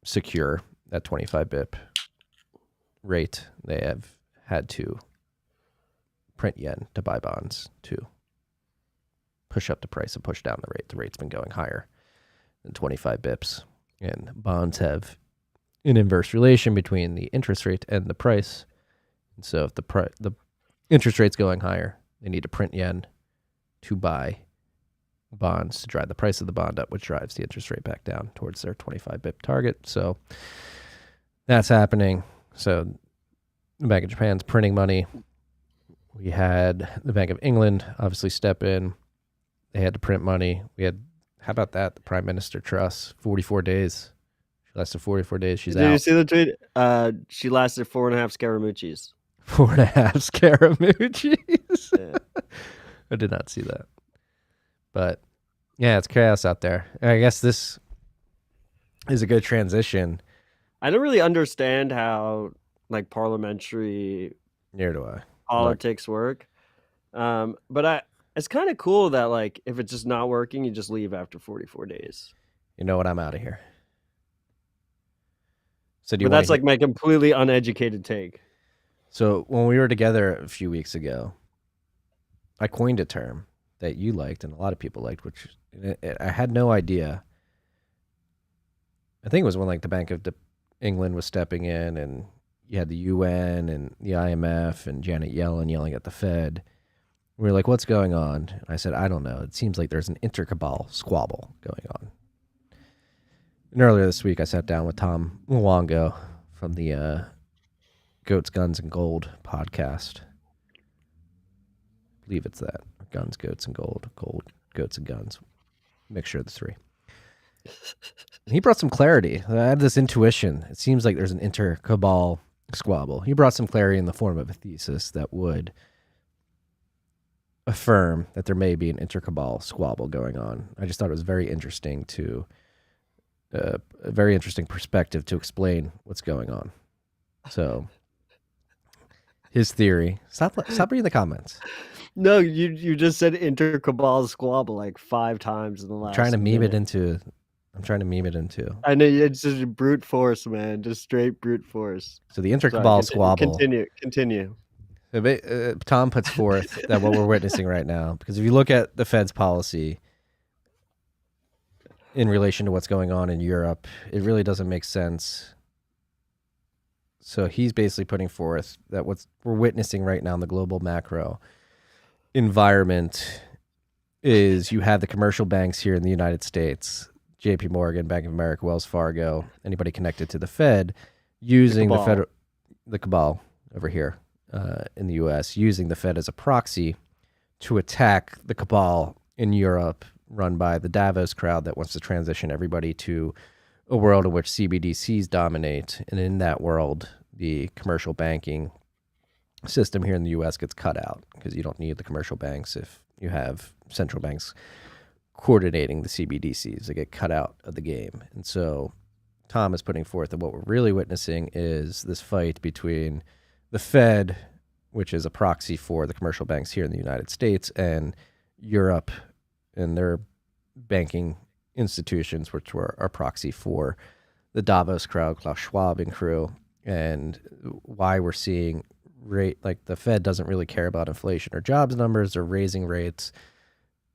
secure that 25 BIP rate, they have had to print yen to buy bonds to push up the price and push down the rate. The rate's been going higher than 25 bips, and bonds have an inverse relation between the interest rate and the price. And so if the interest rate's going higher, they need to print yen to buy bonds to drive the price of the bond up, which drives the interest rate back down towards their 25 BIP target. So that's happening. So the Bank of Japan's printing money. We had the Bank of England obviously step in. They had to print money. We had, how about that? The Prime Minister Truss, 44 days. She lasted 44 days. She's out. Did you see the tweet? She lasted 4.5 Scaramucci's. 4.5 Scaramucci's. Yeah. I did not see that. But yeah, it's chaos out there. I guess this is a good transition. I don't really understand how like parliamentary Neither do I. politics work. But it's kind of cool that like if it's just not working, you just leave after 44 days. You know what? I'm out of here. So But that's like my completely uneducated take. So when we were together a few weeks ago, I coined a term that you liked and a lot of people liked, which I had no idea. I think it was when like the Bank of England was stepping in and you had the UN and the IMF and Janet Yellen yelling at the Fed. We were like, what's going on? And I said, I don't know. It seems like there's an Inter-Cabal Squabble going on. And earlier this week, I sat down with Tom Luongo from the Goats, Guns, and Gold podcast. I believe it's that. Guns, Goats, and Gold. Gold, Goats, and Guns. Mixture of the three. He brought some clarity. I had this intuition. It seems like there's an Inter-Cabal Squabble. He brought some clarity in the form of a thesis that would affirm that there may be an Inter-Cabal Squabble going on. I just thought it was very interesting to a very interesting perspective to explain what's going on. So his theory. Stop reading the comments. No, you just said Inter-Cabal Squabble like 5 times in the last. I'm trying to meme it into. I know it's just brute force, man. Just straight brute force. So the Inter-Cabal Squabble. Continue. Tom puts forth that what we're witnessing right now, because if you look at the Fed's policy in relation to what's going on in Europe, it really doesn't make sense. So he's basically putting forth that what we're witnessing right now in the global macro environment is you have the commercial banks here in the United States, JP Morgan, Bank of America, Wells Fargo, anybody connected to the Fed, using the cabal over here in the U.S., using the Fed as a proxy to attack the cabal in Europe, run by the Davos crowd that wants to transition everybody to a world in which CBDCs dominate. And in that world, the commercial banking system here in the U.S. gets cut out because you don't need the commercial banks if you have central banks coordinating the CBDCs. They get cut out of the game. And so Tom is putting forth that what we're really witnessing is this fight between the Fed, which is a proxy for the commercial banks here in the United States, and Europe and their banking institutions, which were our proxy for the Davos crowd, Klaus Schwab and crew, and why we're seeing like the Fed doesn't really care about inflation or jobs numbers. They're raising rates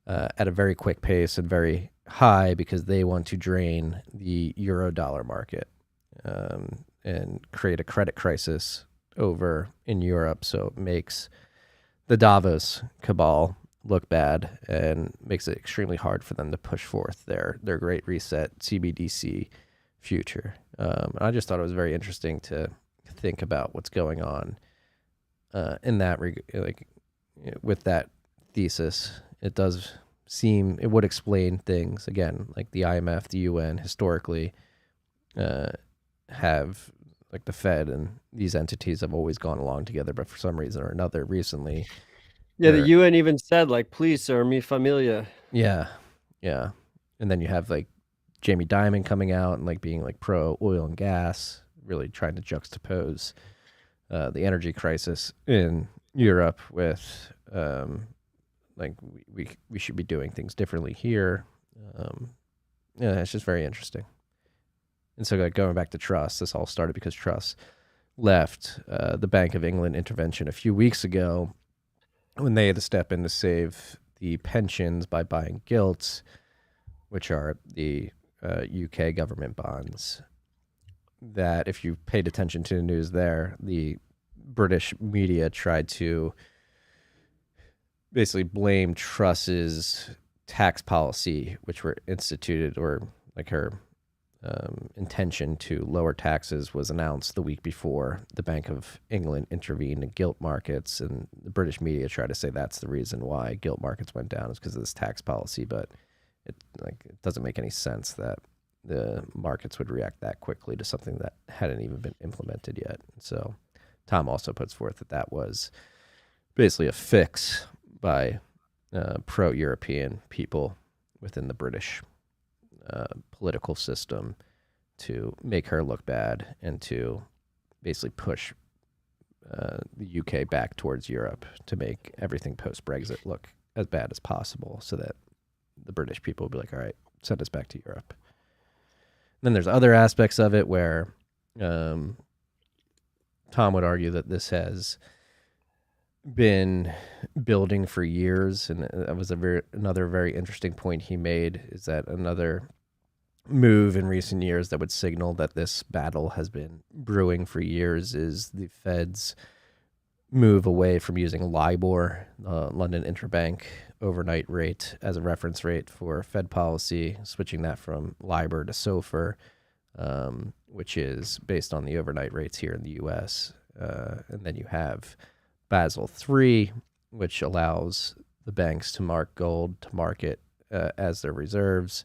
at a very quick pace and very high because they want to drain the euro dollar market and create a credit crisis over in Europe. So it makes the Davos cabal look bad and makes it extremely hard for them to push forth their Great Reset CBDC future. I just thought it was very interesting to think about what's going on in that like with that thesis. It does seem it would explain things again, like the IMF, the UN historically have, like the Fed and these entities have always gone along together, but for some reason or another recently. Yeah, the UN even said, like, please, sir, mi familia. Yeah. And then you have, like, Jamie Dimon coming out and, like, being, like, pro oil and gas, really trying to juxtapose the energy crisis in Europe with, like, we should be doing things differently here. Yeah, it's just very interesting. And so, like, going back to Truss, this all started because Truss left the Bank of England intervention a few weeks ago when they had to step in to save the pensions by buying gilts, which are the UK government bonds. That, if you paid attention to the news there, the British media tried to basically blame Truss's tax policy, which were instituted, or like her intention to lower taxes was announced the week before the Bank of England intervened in gilt markets, and the British media tried to say that's the reason why gilt markets went down is because of this tax policy, but it doesn't make any sense that the markets would react that quickly to something that hadn't even been implemented yet. So Tom also puts forth that was basically a fix by pro-European people within the British political system to make her look bad and to basically push the UK back towards Europe to make everything post-Brexit look as bad as possible so that the British people will be like, all right, send us back to Europe. Then there's other aspects of it where Tom would argue that this has been building for years, and that was another very interesting point he made, is that another move in recent years that would signal that this battle has been brewing for years is the Fed's move away from using LIBOR, London Interbank overnight rate, as a reference rate for Fed policy, switching that from LIBOR to SOFR, which is based on the overnight rates here in the U.S. And then you have Basel III, which allows the banks to mark gold to market as their reserves.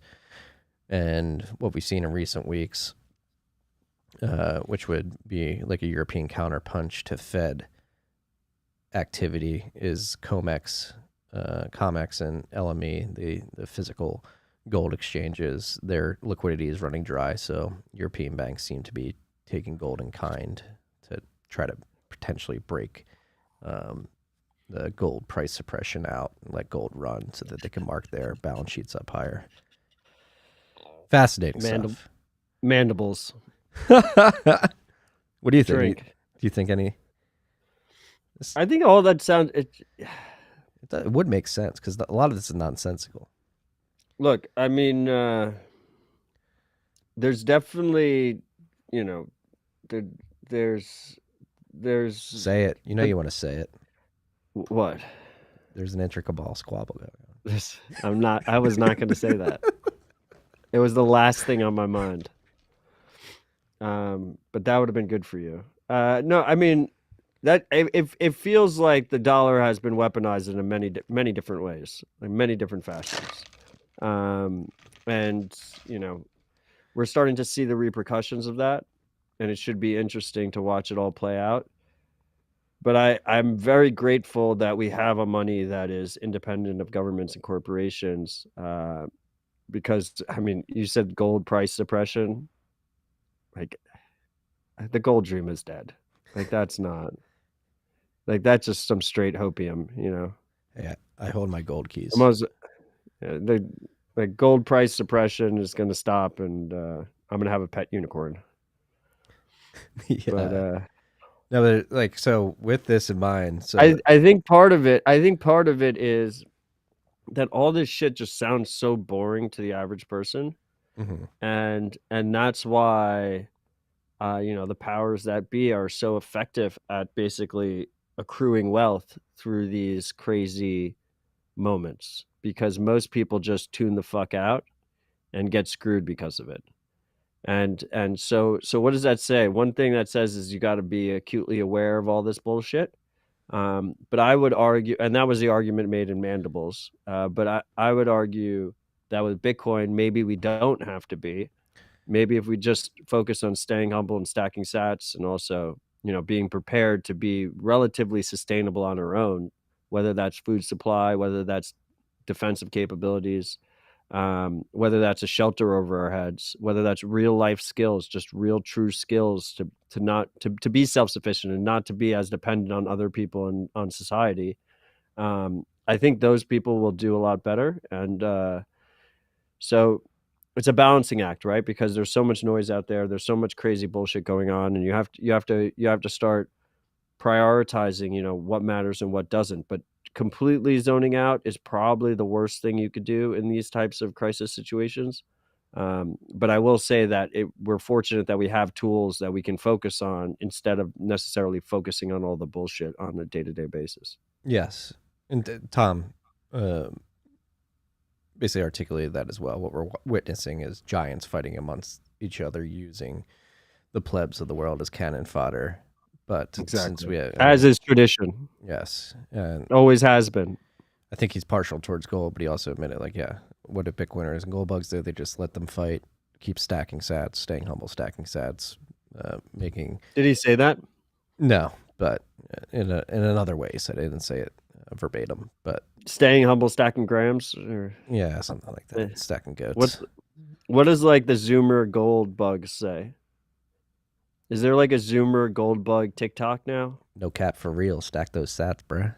And what we've seen in recent weeks, which would be like a European counterpunch to Fed activity, is COMEX and LME, the physical gold exchanges. Their liquidity is running dry, so European banks seem to be taking gold in kind to try to potentially break the gold price suppression out and let gold run so that they can mark their balance sheets up higher. Fascinating stuff. Mandibles. What do you think? Drink. Do you think any? I think all that sounds. It would make sense because a lot of this is nonsensical. Look, I mean, there's definitely, there's. Say it. You know you want to say it. What? There's an Inter-Cabal Squabble going on. I was not going to say that. It was the last thing on my mind. But that would have been good for you. No, I mean, that it feels like the dollar has been weaponized in many different ways, like many different fashions. And we're starting to see the repercussions of that, and it should be interesting to watch it all play out. But I'm very grateful that we have a money that is independent of governments and corporations, because, I mean, you said gold price suppression. Like, the gold dream is dead. Like, that's not... Like, that's just some straight hopium, Yeah, I hold my gold keys. The gold price suppression is going to stop, and I'm going to have a pet unicorn. Yeah. But like, so with this in mind, so I think part of it is that all this shit just sounds so boring to the average person, and that's why the powers that be are so effective at basically accruing wealth through these crazy moments, because most people just tune the fuck out and get screwed because of it. And so what does that say? One thing that says is you got to be acutely aware of all this bullshit. But I would argue, and that was the argument made in Mandibles, but I would argue that with Bitcoin, maybe we don't have to be. Maybe if we just focus on staying humble and stacking sats, and also, being prepared to be relatively sustainable on our own, whether that's food supply, whether that's defensive capabilities, whether that's a shelter over our heads, whether that's real life skills, just real true skills to be self-sufficient and not to be as dependent on other people and on society. I think those people will do a lot better. And so it's a balancing act, right? Because there's so much noise out there. There's so much crazy bullshit going on, and you have to start prioritizing, what matters and what doesn't. But completely zoning out is probably the worst thing you could do in these types of crisis situations. But I will say that we're fortunate that we have tools that we can focus on instead of necessarily focusing on all the bullshit on a day-to-day basis. Yes. And Tom basically articulated that as well. What we're witnessing is giants fighting amongst each other using the plebs of the world as cannon fodder. But since we have, as is tradition, yes, and always has been. I think he's partial towards gold, but he also admitted, like, yeah, what do Bitcoiners and gold bugs do? They just let them fight, keep stacking sats, staying humble, stacking sats, making. Did he say that? No, but in another way, he said. I didn't say it verbatim, but staying humble, stacking grams, or yeah, something like that. Stacking goats. What does like the Zoomer gold bug say? Is there like a Zoomer gold bug TikTok now? No cap for real. Stack those sats, bruh.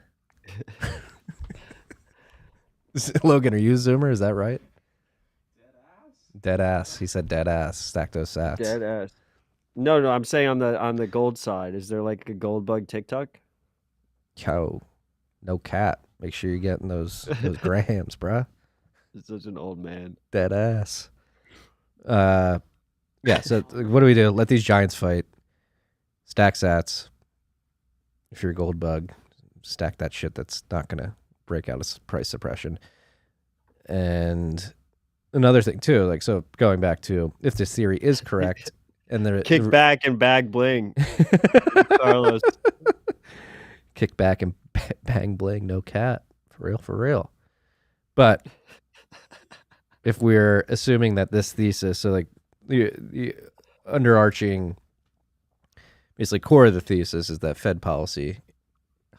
Logan, are you a Zoomer? Is that right? Dead ass. He said dead ass. Stack those sats. Dead ass. No, I'm saying on the gold side. Is there like a gold bug TikTok? Yo, no cap. Make sure you're getting those grams, bruh. It's such an old man. Dead ass. Yeah. So what do we do? Let these giants fight. Stack sats. If you're a gold bug, stack that shit that's not gonna break out of price suppression. And another thing too, like, so going back to if this theory is correct, and kick back and bag bling, Carlos. Kick back and bang bling, no cat, for real. But if we're assuming that this thesis, so like the underarching, basically core of the thesis is that Fed policy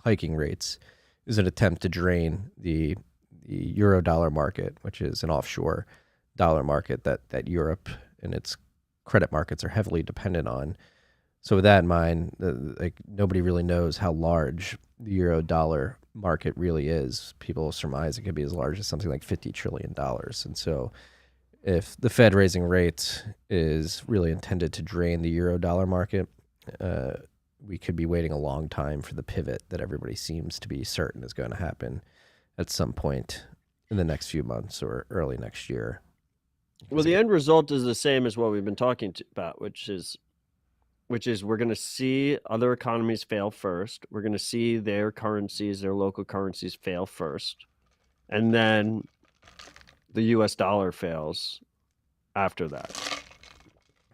hiking rates is an attempt to drain the euro dollar market, which is an offshore dollar market that Europe and its credit markets are heavily dependent on. So with that in mind, like, nobody really knows how large the euro dollar market really is. People surmise it could be as large as something like $50 trillion. And so if the Fed raising rates is really intended to drain the euro dollar market, we could be waiting a long time for the pivot that everybody seems to be certain is going to happen at some point in the next few months or early next year. Well, the end result is the same as what we've been talking about, which is we're going to see other economies fail first. We're going to see their currencies, their local currencies fail first. And then the US dollar fails after that.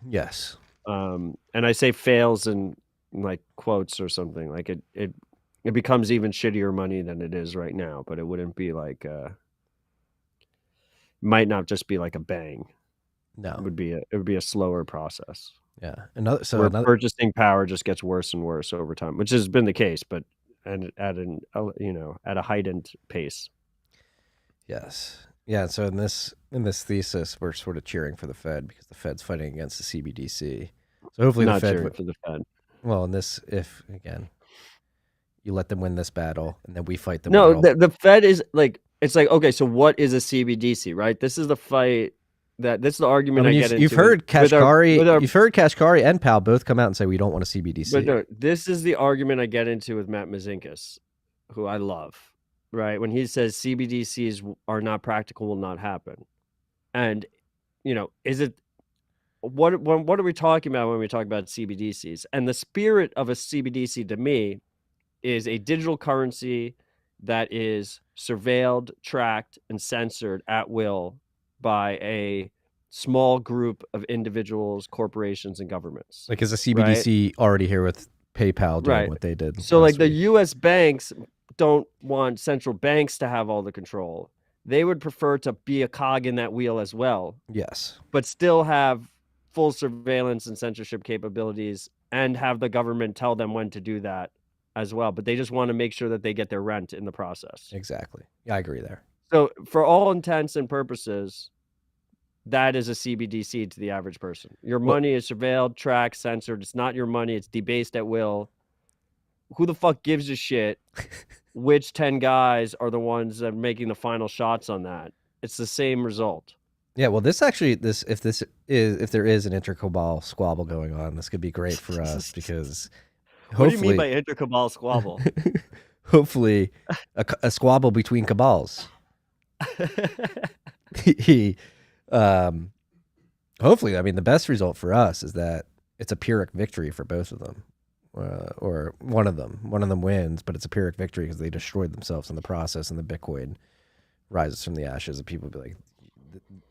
Yes. And I say fails in like quotes or something, like it becomes even shittier money than it is right now, but it wouldn't be like might not just be like a bang. No, it would be a slower process. Yeah. Where purchasing power just gets worse and worse over time, which has been the case, but at a heightened pace. Yes. Yeah. So in this thesis, we're sort of cheering for the Fed because the Fed's fighting against the CBDC. So hopefully not the Fed cheering for the Fed. Well, in this, if again, you let them win this battle and then we fight them. No, the Fed is like, it's like, okay, so what is a CBDC, right? This is the fight. This is the argument I get into. You've heard Kashkari and Powell both come out and say we don't want a CBDC. But no, this is the argument I get into with Matt Mazinkas, who I love, right? When he says CBDCs are not practical, will not happen. And, is it, what are we talking about when we talk about CBDCs? And the spirit of a CBDC to me is a digital currency that is surveilled, tracked, and censored at will by a small group of individuals, corporations, and governments. Like, is a CBDC already here with PayPal doing what they did? So like the US banks don't want central banks to have all the control. They would prefer to be a cog in that wheel as well. Yes. But still have full surveillance and censorship capabilities and have the government tell them when to do that as well. But they just want to make sure that they get their rent in the process. Exactly. Yeah, I agree there. So for all intents and purposes, that is a CBDC to the average person. Your money is surveilled, tracked, censored. It's not your money. It's debased at will. Who the fuck gives a shit which 10 guys are the ones that are making the final shots on that? It's the same result. Yeah, well, if there is an Inter-Cabal Squabble going on, this could be great for us because what do you mean by Inter-Cabal Squabble? Hopefully a squabble between cabals. Hopefully, I mean, the best result for us is that it's a Pyrrhic victory for both of them, or one of them. One of them wins, but it's a Pyrrhic victory because they destroyed themselves in the process, and the Bitcoin rises from the ashes. And people be like,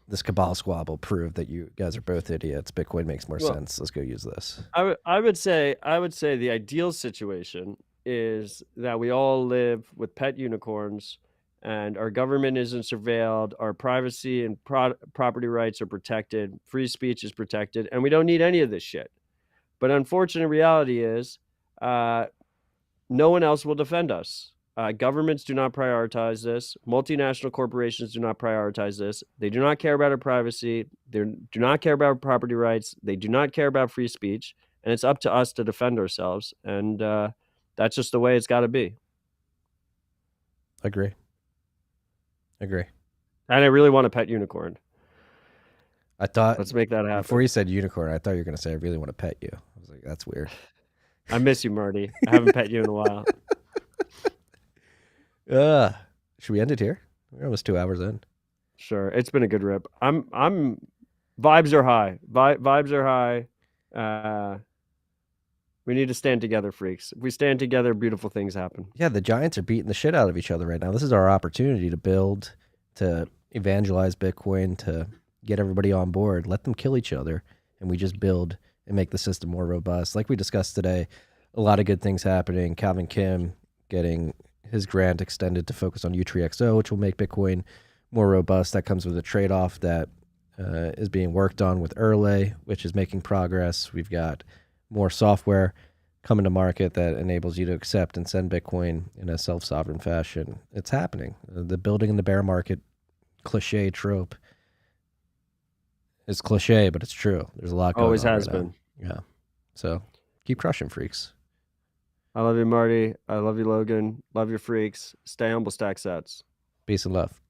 "This Cabal Squabble proved that you guys are both idiots. Bitcoin makes more sense. Let's go use this." I would say the ideal situation is that we all live with pet unicorns, and our government isn't surveilled, our privacy and property rights are protected, free speech is protected, and we don't need any of this shit. But unfortunate reality is no one else will defend us. Governments do not prioritize this. Multinational corporations do not prioritize this. They do not care about our privacy. They do not care about property rights. They do not care about free speech. And it's up to us to defend ourselves. And that's just the way it's got to be. Agree. And I really want a pet unicorn. I thought, let's make that happen. Before you said unicorn, I thought you were going to say, I really want to pet you. I was like, that's weird. I miss you, Marty. I haven't pet you in a while. Should we end it here? We're almost 2 hours in. Sure. It's been a good rip. I'm vibes are high. Vibes are high. We need to stand together, freaks. If we stand together, beautiful things happen. Yeah, the Giants are beating the shit out of each other right now. This is our opportunity to build, to evangelize Bitcoin, to get everybody on board. Let them kill each other, and we just build and make the system more robust. Like we discussed today, a lot of good things happening. Calvin Kim getting his grant extended to focus on U3XO, which will make Bitcoin more robust. That comes with a trade-off that is being worked on with Erlay, which is making progress. We've got more software coming to market that enables you to accept and send Bitcoin in a self-sovereign fashion. It's happening. The building in the bear market cliche trope is cliche, but it's true. There's a lot going Always on has right been. now. Yeah. So keep crushing, freaks. I love you, Marty. I love you, Logan. Love your freaks. Stay humble, stack sets. Peace and love.